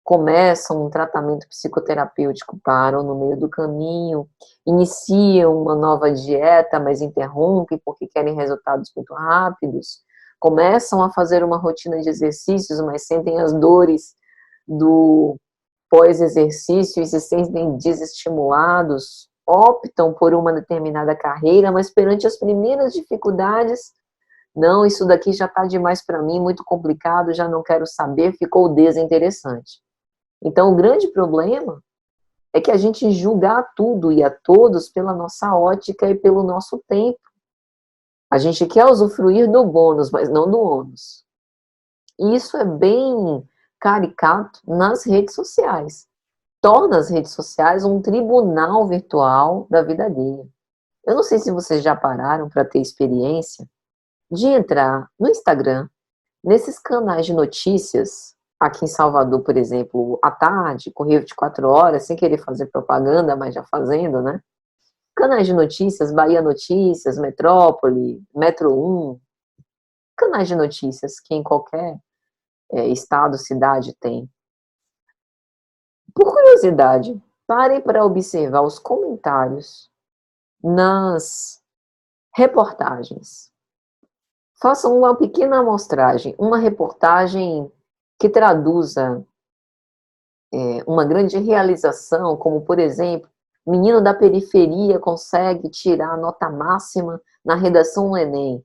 começam um tratamento psicoterapêutico, param no meio do caminho, iniciam uma nova dieta, mas interrompem porque querem resultados muito rápidos, começam a fazer uma rotina de exercícios, mas sentem as dores do pós-exercício e se sentem desestimulados, optam por uma determinada carreira, mas perante as primeiras dificuldades, não, isso daqui já está demais para mim, muito complicado, já não quero saber, ficou desinteressante. Então, o grande problema é que a gente julga tudo e a todos pela nossa ótica e pelo nosso tempo. A gente quer usufruir do bônus, mas não do ônus. E isso é bem caricato nas redes sociais. Torna as redes sociais um tribunal virtual da vida alheia. Eu não sei se vocês já pararam para ter experiência de entrar no Instagram, nesses canais de notícias, aqui em Salvador, por exemplo, à tarde, Correio 24 horas, sem querer fazer propaganda, mas já fazendo, né? Canais de notícias, Bahia Notícias, Metrópole, Metro 1, canais de notícias que em qualquer estado, cidade tem. Por curiosidade, parem para observar os comentários nas reportagens. Façam uma pequena amostragem, uma reportagem que traduza uma grande realização, como, por exemplo, menino da periferia consegue tirar a nota máxima na redação do Enem.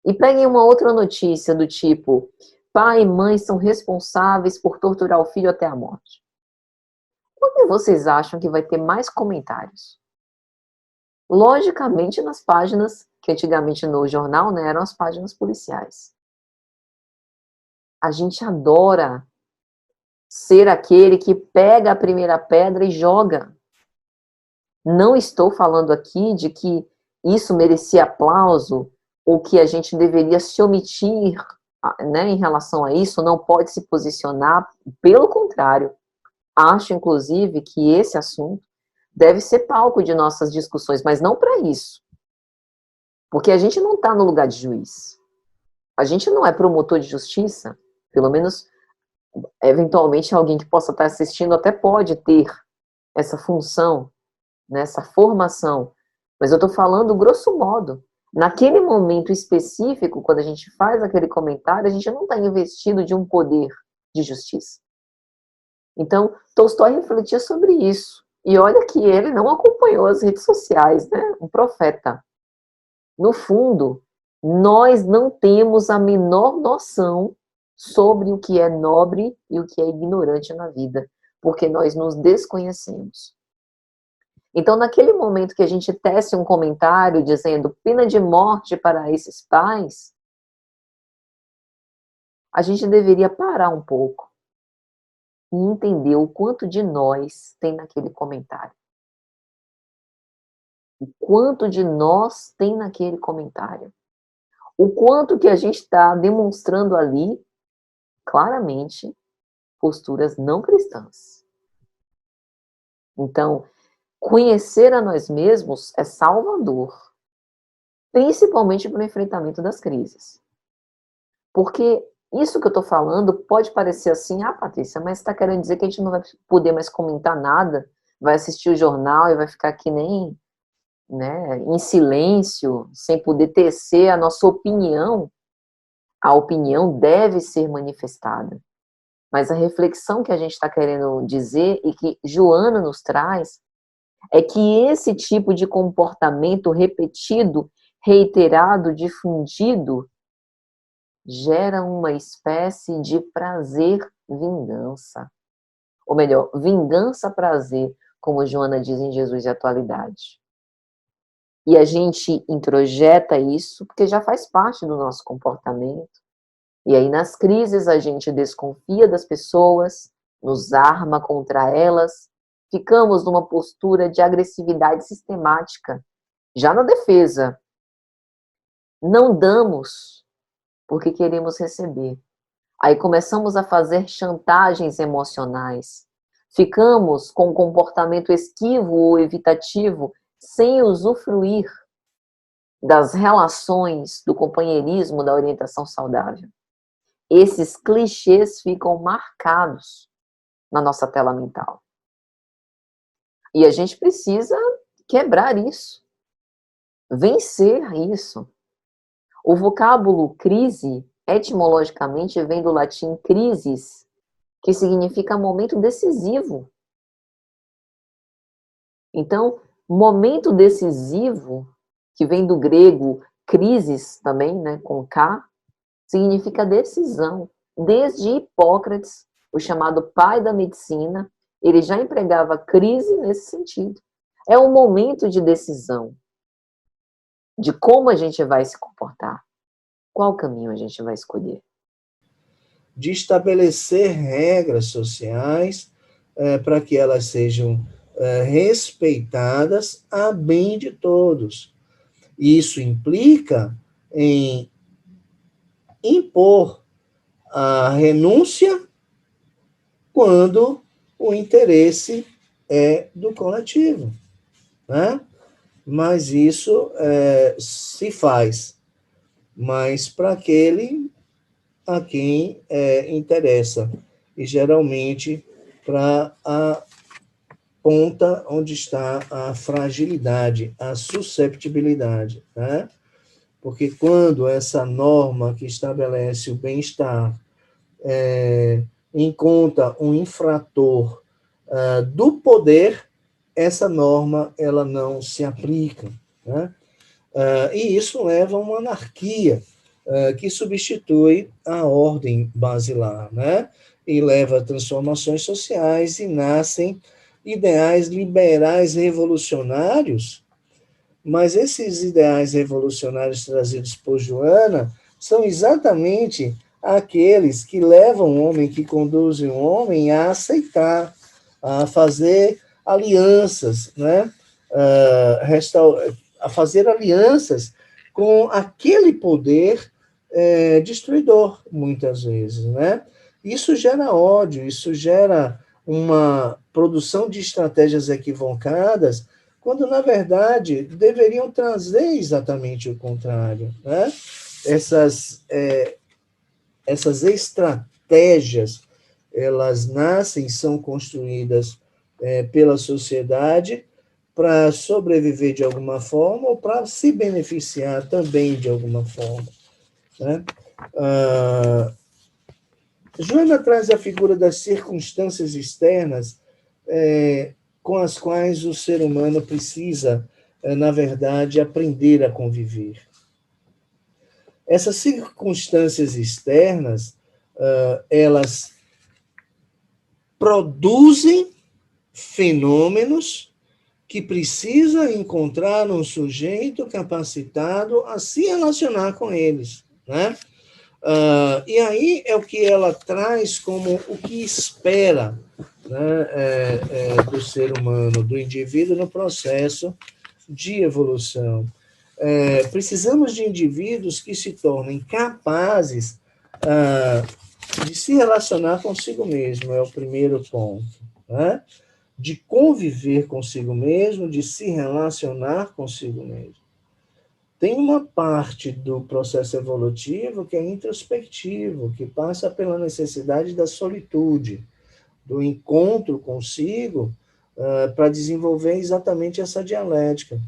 E peguem uma outra notícia do tipo, pai e mãe são responsáveis por torturar o filho até a morte. Por que vocês acham que vai ter mais comentários? Logicamente nas páginas, que antigamente no jornal, né, eram as páginas policiais. A gente adora ser aquele que pega a primeira pedra e joga. Não estou falando aqui de que isso merecia aplauso, ou que a gente deveria se omitir, né, em relação a isso, não pode se posicionar. Pelo contrário, acho, inclusive, que esse assunto deve ser palco de nossas discussões, mas não para isso. Porque a gente não está no lugar de juiz. A gente não é promotor de justiça, pelo menos, eventualmente, alguém que possa estar assistindo até pode ter essa função, nessa formação. Mas eu estou falando grosso modo. Naquele momento específico, quando a gente faz aquele comentário, a gente não está investido de um poder de justiça. Então, Tolstói refletia sobre isso. E olha que ele não acompanhou as redes sociais, né? Um profeta. No fundo, nós não temos a menor noção sobre o que é nobre e o que é ignorante na vida, porque nós nos desconhecemos. Então, naquele momento que a gente tece um comentário dizendo pena de morte para esses pais, a gente deveria parar um pouco e entender o quanto de nós tem naquele comentário. O quanto de nós tem naquele comentário. O quanto que a gente está demonstrando ali, claramente, posturas não cristãs. Então, conhecer a nós mesmos é salvador, principalmente para o enfrentamento das crises. Porque isso que eu estou falando pode parecer assim, Patrícia, mas você está querendo dizer que a gente não vai poder mais comentar nada, vai assistir o jornal e vai ficar que nem, né, em silêncio, sem poder tecer a nossa opinião? A opinião deve ser manifestada. Mas a reflexão que a gente está querendo dizer e que Joana nos traz é que esse tipo de comportamento repetido, reiterado, difundido, gera uma espécie de prazer-vingança. Ou melhor, vingança-prazer, como Joana diz em Jesus e Atualidade. E a gente introjeta isso porque já faz parte do nosso comportamento. E aí, nas crises, a gente desconfia das pessoas, nos arma contra elas, ficamos numa postura de agressividade sistemática, já na defesa. Não damos porque queremos receber. Aí começamos a fazer chantagens emocionais. Ficamos com um comportamento esquivo ou evitativo sem usufruir das relações, do companheirismo, da orientação saudável. Esses clichês ficam marcados na nossa tela mental. E a gente precisa quebrar isso, vencer isso. O vocábulo crise, etimologicamente, vem do latim crisis, que significa momento decisivo. Então, momento decisivo, que vem do grego crisis também, né, com K, significa decisão. Desde Hipócrates, o chamado pai da medicina, ele já empregava crise nesse sentido. É um momento de decisão, de como a gente vai se comportar, qual caminho a gente vai escolher. De estabelecer regras sociais para que elas sejam respeitadas a bem de todos. Isso implica em impor a renúncia quando o interesse é do coletivo, né? Mas isso se faz, mas para aquele a quem interessa, e geralmente para a ponta onde está a fragilidade, a susceptibilidade, né? Porque quando essa norma que estabelece o bem-estar encontra um infrator do poder, essa norma ela não se aplica, né? E isso leva a uma anarquia que substitui a ordem basilar, né? E leva a transformações sociais e nascem ideais liberais revolucionários, mas esses ideais revolucionários trazidos por Joana são exatamente aqueles que levam o homem, que conduzem o homem a aceitar, a fazer alianças, né? A fazer alianças com aquele poder destruidor, muitas vezes, né? Isso gera ódio, isso gera uma produção de estratégias equivocadas, quando, na verdade, deveriam trazer exatamente o contrário, né? Essas estratégias, elas nascem, são construídas pela sociedade para sobreviver de alguma forma ou para se beneficiar também de alguma forma, né? Joana traz a figura das circunstâncias externas com as quais o ser humano precisa, na verdade, aprender a conviver. Essas circunstâncias externas, elas produzem fenômenos que precisa encontrar um sujeito capacitado a se relacionar com eles, né? E aí é o que ela traz como o que espera, né, do ser humano, do indivíduo no processo de evolução. Precisamos de indivíduos que se tornem capazes de se relacionar consigo mesmo, é o primeiro ponto, né? De conviver consigo mesmo, de se relacionar consigo mesmo. Tem uma parte do processo evolutivo que é introspectivo, que passa pela necessidade da solitude, do encontro consigo, para desenvolver exatamente essa dialética,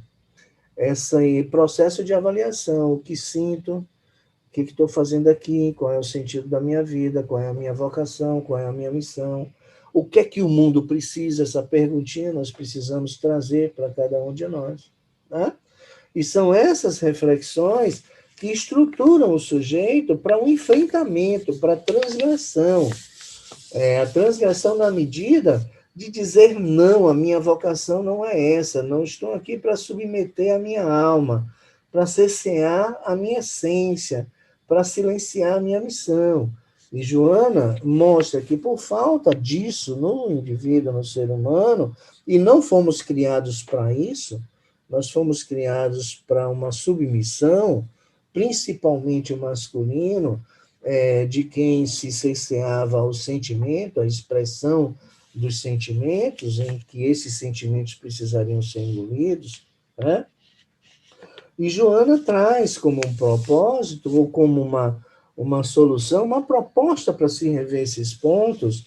esse processo de avaliação, o que sinto, O que estou fazendo aqui? Qual é o sentido da minha vida? Qual é a minha vocação? Qual é a minha missão? O que é que o mundo precisa? Essa perguntinha nós precisamos trazer para cada um de nós. Né? E são essas reflexões que estruturam o sujeito para um enfrentamento, para a transgressão. A transgressão na medida de dizer não, a minha vocação não é essa, não estou aqui para submeter a minha alma, para cercear a minha essência, para silenciar a minha missão. E Joana mostra que por falta disso no indivíduo, no ser humano, e não fomos criados para isso, nós fomos criados para uma submissão, principalmente o masculino, de quem se cerceava ao sentimento, a expressão dos sentimentos, em que esses sentimentos precisariam ser engolidos, né? E Joana traz como um propósito, ou como uma solução, uma proposta para se rever esses pontos,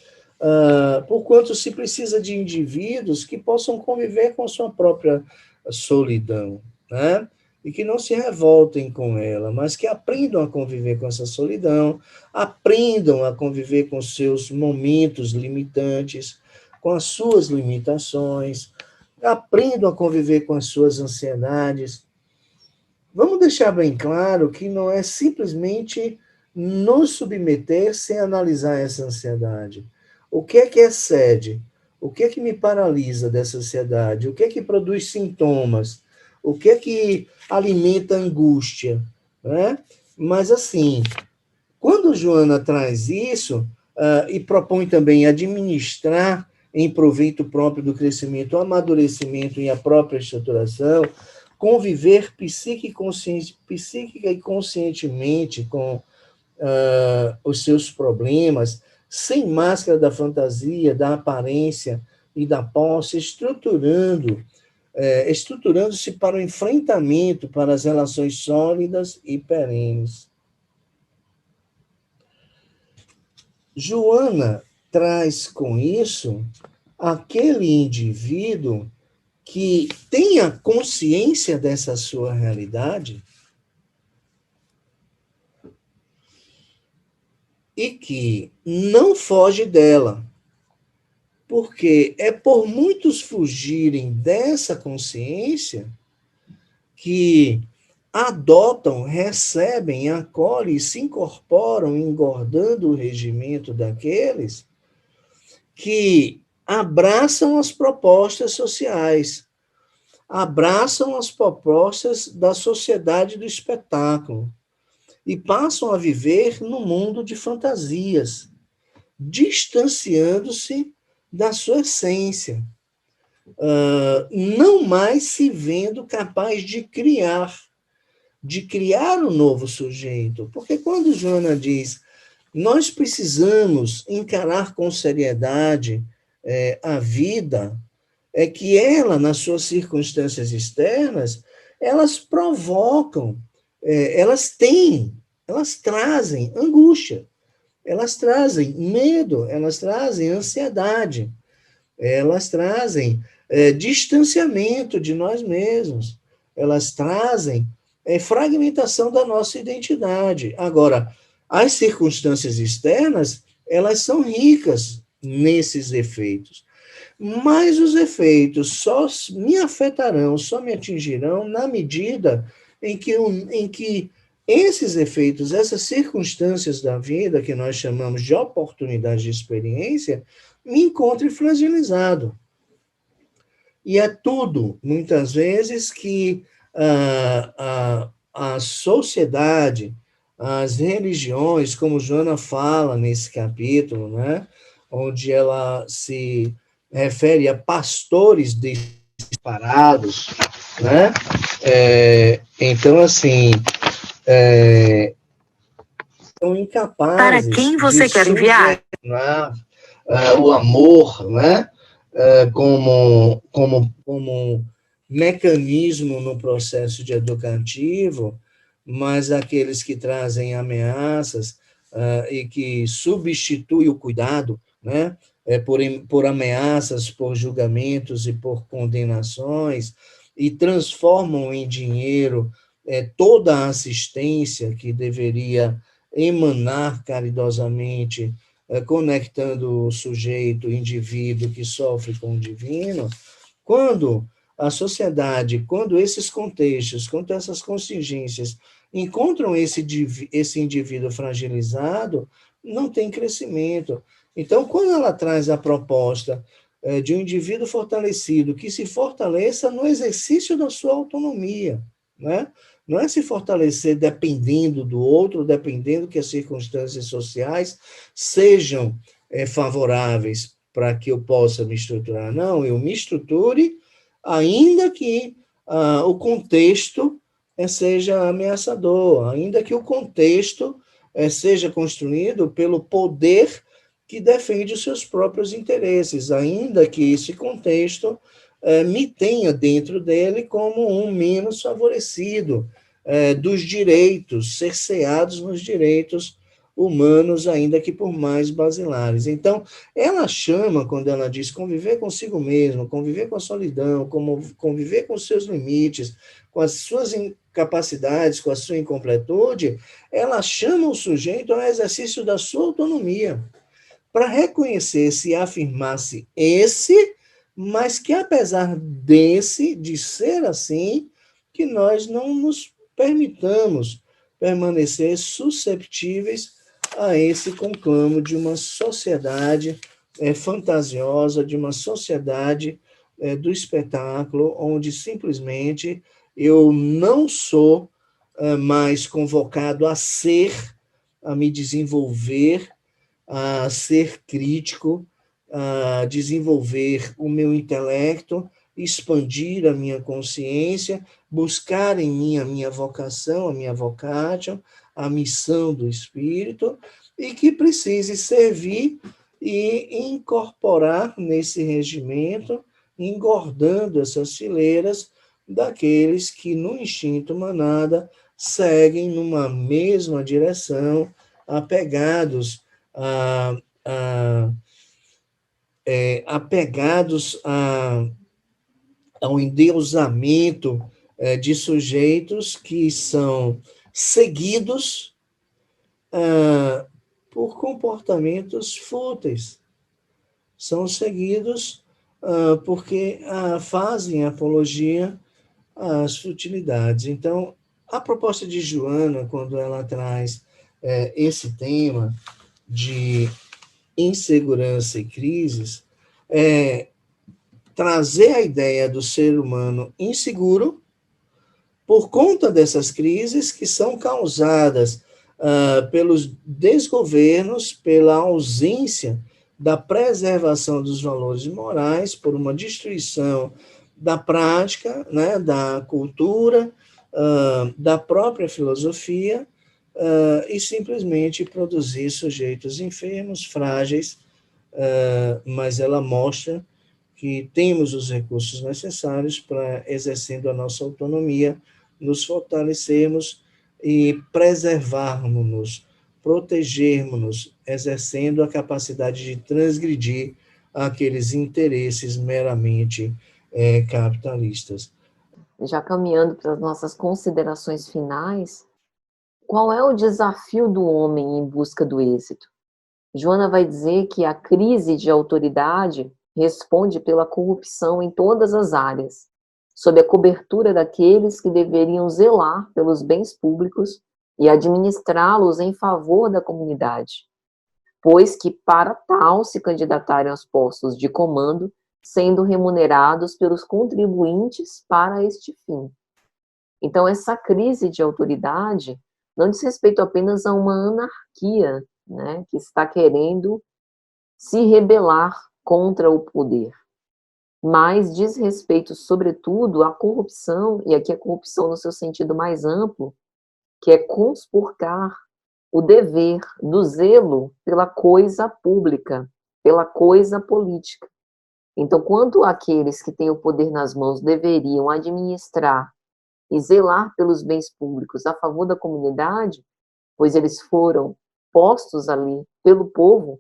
porquanto se precisa de indivíduos que possam conviver com a sua própria solidão, né? E que não se revoltem com ela, mas que aprendam a conviver com essa solidão, aprendam a conviver com seus momentos limitantes, com as suas limitações, aprendam a conviver com as suas ansiedades. Vamos deixar bem claro que não é simplesmente nos submeter sem analisar essa ansiedade. O que excede? O que me paralisa dessa ansiedade? O que produz sintomas? O que alimenta a angústia? Né? Mas, assim, quando Joana traz isso, e propõe também administrar em proveito próprio do crescimento, o amadurecimento e a própria estruturação, conviver psíquica e conscientemente com os seus problemas, sem máscara da fantasia, da aparência e da posse, estruturando-se para o enfrentamento, para as relações sólidas e perenes. Joana traz com isso aquele indivíduo que tenha consciência dessa sua realidade e que não foge dela, porque é por muitos fugirem dessa consciência que adotam, recebem, acolhem, se incorporam, engordando o regimento daqueles que abraçam as propostas sociais, abraçam as propostas da sociedade do espetáculo e passam a viver no mundo de fantasias, distanciando-se da sua essência, não mais se vendo capaz de criar um novo sujeito. Porque quando Joana diz, nós precisamos encarar com seriedade a vida, é que ela, nas suas circunstâncias externas, elas provocam, elas trazem angústia, elas trazem medo, elas trazem ansiedade, elas trazem distanciamento de nós mesmos, elas trazem fragmentação da nossa identidade. Agora, as circunstâncias externas, elas são ricas nesses efeitos, mas os efeitos só me afetarão, só me atingirão na medida em que esses efeitos, essas circunstâncias da vida, que nós chamamos de oportunidade de experiência, me encontrem fragilizado. E é tudo, muitas vezes, que a sociedade, as religiões, como Joana fala nesse capítulo, né, onde ela se refere a pastores disparados, né? Então, assim, são incapazes para quem você quer enviar o amor, né? Como mecanismo no processo de educativo, mas aqueles que trazem ameaças e que substituem o cuidado, né? Por ameaças, por julgamentos e por condenações, e transformam em dinheiro toda a assistência que deveria emanar caridosamente, conectando o sujeito, o indivíduo que sofre com o divino, quando a sociedade, quando esses contextos, quando essas contingências encontram esse indivíduo fragilizado, não tem crescimento. Então, quando ela traz a proposta de um indivíduo fortalecido, que se fortaleça no exercício da sua autonomia, né? Não é se fortalecer dependendo do outro, dependendo que as circunstâncias sociais sejam favoráveis para que eu possa me estruturar. Não, eu me estruture, ainda que o contexto seja ameaçador, ainda que o contexto seja construído pelo poder que defende os seus próprios interesses, ainda que esse contexto me tenha dentro dele como um menos favorecido dos direitos, cerceados nos direitos humanos, ainda que por mais basilares. Então, ela chama, quando ela diz conviver consigo mesmo, conviver com a solidão, conviver com os seus limites, com as suas incapacidades, com a sua incompletude, ela chama o sujeito ao exercício da sua autonomia, para reconhecer-se e afirmar-se esse, mas que apesar de ser assim, que nós não nos permitamos permanecer susceptíveis a esse conclamo de uma sociedade fantasiosa, de uma sociedade do espetáculo, onde simplesmente eu não sou mais convocado a ser, a me desenvolver, a ser crítico, a desenvolver o meu intelecto, expandir a minha consciência, buscar em mim a minha vocação, a minha vocation, a missão do Espírito, e que precise servir e incorporar nesse regimento, engordando essas fileiras daqueles que, no instinto manada, seguem numa mesma direção, apegados a, a, apegados ao endeusamento de sujeitos que são seguidos por comportamentos fúteis, são seguidos porque fazem apologia às futilidades. Então, a proposta de Joana, quando ela traz esse tema de insegurança e crises, é trazer a ideia do ser humano inseguro por conta dessas crises que são causadas pelos desgovernos, pela ausência da preservação dos valores morais, por uma destruição da prática, né, da cultura, da própria filosofia, e simplesmente produzir sujeitos enfermos, frágeis, mas ela mostra que temos os recursos necessários para, exercendo a nossa autonomia, nos fortalecermos e preservarmos-nos, protegermos-nos, exercendo a capacidade de transgredir aqueles interesses meramente capitalistas. Já caminhando para as nossas considerações finais, qual é o desafio do homem em busca do êxito? Joana vai dizer que a crise de autoridade responde pela corrupção em todas as áreas, sob a cobertura daqueles que deveriam zelar pelos bens públicos e administrá-los em favor da comunidade, pois que para tal se candidatarem aos postos de comando, sendo remunerados pelos contribuintes para este fim. Então, essa crise de autoridade não diz respeito apenas a uma anarquia, né, que está querendo se rebelar contra o poder, mas diz respeito, sobretudo, à corrupção, e aqui a corrupção no seu sentido mais amplo, que é conspurcar o dever do zelo pela coisa pública, pela coisa política. Então, quanto aqueles que têm o poder nas mãos deveriam administrar e zelar pelos bens públicos a favor da comunidade, pois eles foram postos ali pelo povo,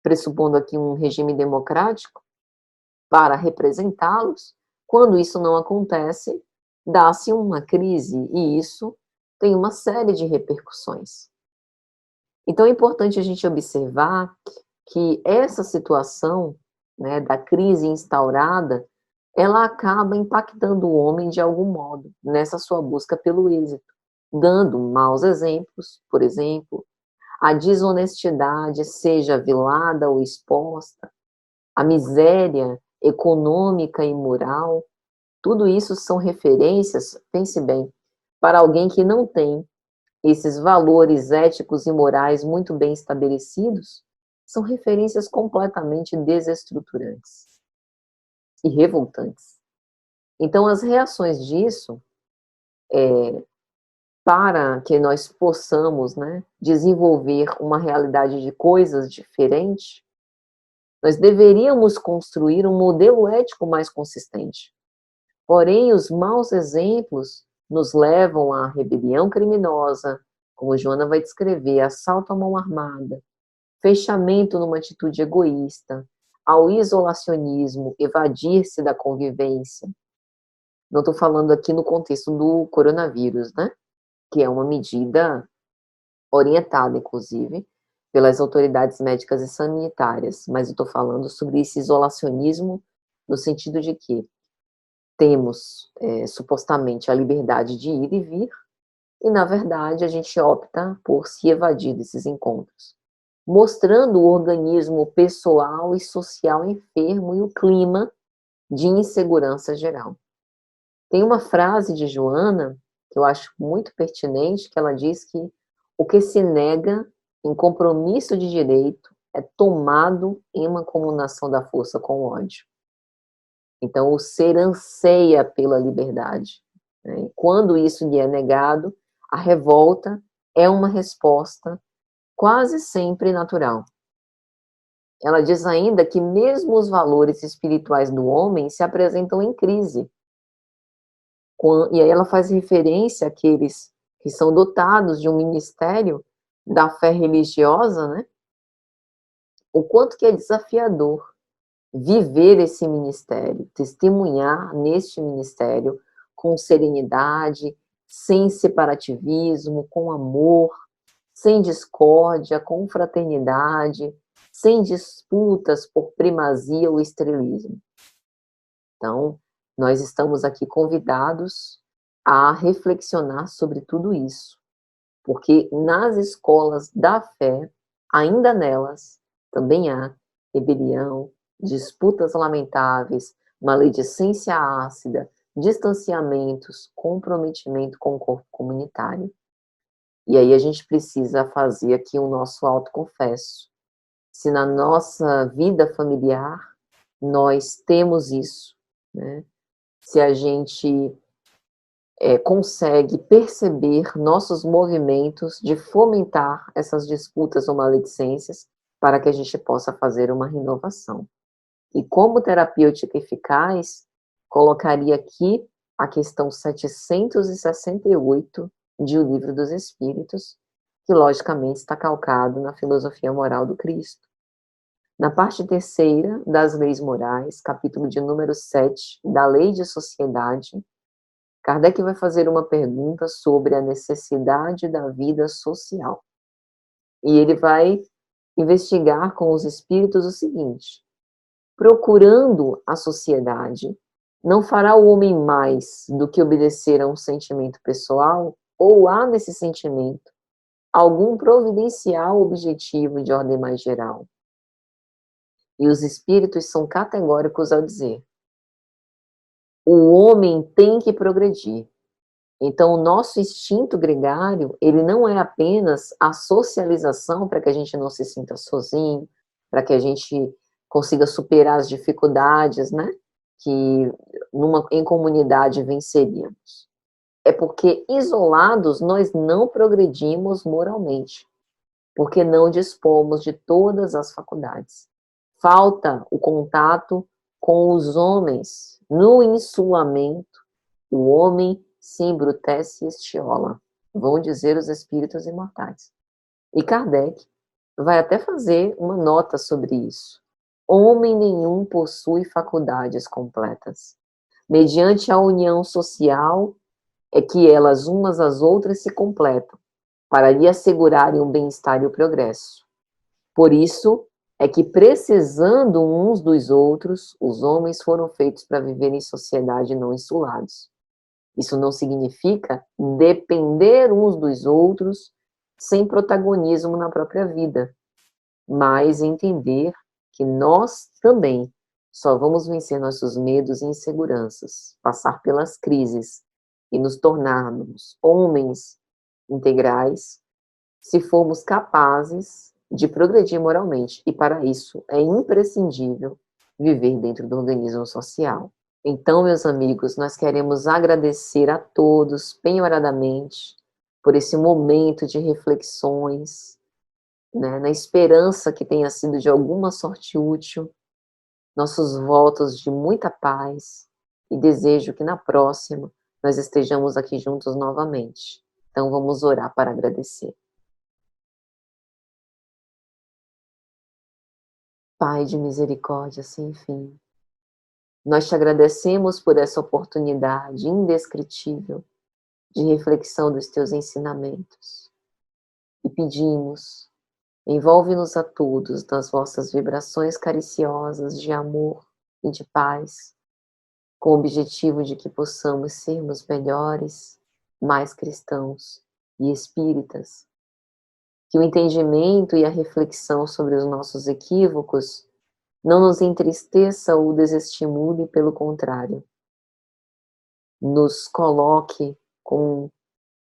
pressupondo aqui um regime democrático, para representá-los, quando isso não acontece, dá-se uma crise e isso tem uma série de repercussões. Então é importante a gente observar que essa situação, né, da crise instaurada, ela acaba impactando o homem de algum modo, nessa sua busca pelo êxito, dando maus exemplos, por exemplo, a desonestidade seja velada ou exposta, a miséria econômica e moral, tudo isso são referências, pense bem, para alguém que não tem esses valores éticos e morais muito bem estabelecidos, são referências completamente desestruturantes e revoltantes. Então, as reações disso, para que nós possamos, né, desenvolver uma realidade de coisas diferente, nós deveríamos construir um modelo ético mais consistente. Porém, os maus exemplos nos levam à rebelião criminosa, como Joana vai descrever, assalto à mão armada, fechamento numa atitude egoísta, ao isolacionismo, evadir-se da convivência. Não estou falando aqui no contexto do coronavírus, né? Que é uma medida orientada, inclusive, pelas autoridades médicas e sanitárias, mas eu estou falando sobre esse isolacionismo no sentido de que temos, supostamente, a liberdade de ir e vir, e, na verdade, a gente opta por se evadir desses encontros, mostrando o organismo pessoal e social enfermo e o clima de insegurança geral. Tem uma frase de Joana, que eu acho muito pertinente, que ela diz que o que se nega em compromisso de direito é tomado em uma comunação da força com o ódio. Então, o ser anseia pela liberdade, né? E quando isso lhe é negado, a revolta é uma resposta quase sempre natural. Ela diz ainda que mesmo os valores espirituais do homem se apresentam em crise. E aí ela faz referência àqueles que são dotados de um ministério da fé religiosa, né? O quanto que é desafiador viver esse ministério, testemunhar neste ministério com serenidade, sem separativismo, com amor, sem discórdia, com fraternidade, sem disputas por primazia ou estrelismo. Então, nós estamos aqui convidados a reflexionar sobre tudo isso, porque nas escolas da fé, ainda nelas, também há rebelião, disputas lamentáveis, maledicência ácida, distanciamentos, comprometimento com o corpo comunitário. E aí a gente precisa fazer aqui o nosso autoconfesso. Se na nossa vida familiar nós temos isso, né? Se a gente consegue perceber nossos movimentos de fomentar essas disputas ou maledicências para que a gente possa fazer uma renovação. E como terapêutica eficaz, colocaria aqui a questão 768 de O Livro dos Espíritos, que logicamente está calcado na filosofia moral do Cristo. Na parte terceira das leis morais, capítulo de número 7, da lei de sociedade, Kardec vai fazer uma pergunta sobre a necessidade da vida social. E ele vai investigar com os espíritos o seguinte: procurando a sociedade, não fará o homem mais do que obedecer a um sentimento pessoal, ou há nesse sentimento algum providencial objetivo de ordem mais geral? E os espíritos são categóricos ao dizer: o homem tem que progredir. Então, o nosso instinto gregário, ele não é apenas a socialização para que a gente não se sinta sozinho, para que a gente consiga superar as dificuldades, né, que em comunidade venceríamos. É porque isolados nós não progredimos moralmente, porque não dispomos de todas as faculdades. Falta o contato com os homens. No insulamento, o homem se embrutece e estiola, vão dizer os espíritos imortais. E Kardec vai até fazer uma nota sobre isso. Homem nenhum possui faculdades completas. Mediante a união social é que elas umas às outras se completam, para lhe assegurarem o bem-estar e o progresso. Por isso é que, precisando uns dos outros, os homens foram feitos para viver em sociedade, não insulados. Isso não significa depender uns dos outros sem protagonismo na própria vida, mas entender que nós também só vamos vencer nossos medos e inseguranças, passar pelas crises e nos tornarmos homens integrais se formos capazes de progredir moralmente. E para isso é imprescindível viver dentro do organismo social. Então, meus amigos, nós queremos agradecer a todos penhoradamente por esse momento de reflexões, né, na esperança que tenha sido de alguma sorte útil, nossos votos de muita paz e desejo que na próxima nós estejamos aqui juntos novamente. Então vamos orar para agradecer. Pai de misericórdia sem fim, nós te agradecemos por essa oportunidade indescritível de reflexão dos teus ensinamentos e pedimos, envolve-nos a todos nas vossas vibrações cariciosas de amor e de paz, com o objetivo de que possamos sermos melhores, mais cristãos e espíritas, que o entendimento e a reflexão sobre os nossos equívocos não nos entristeça ou desestimule, pelo contrário, nos coloque com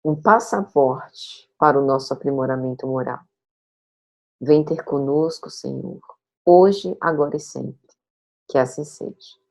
um passaporte para o nosso aprimoramento moral. Vem ter conosco, Senhor, hoje, agora e sempre. Que assim seja.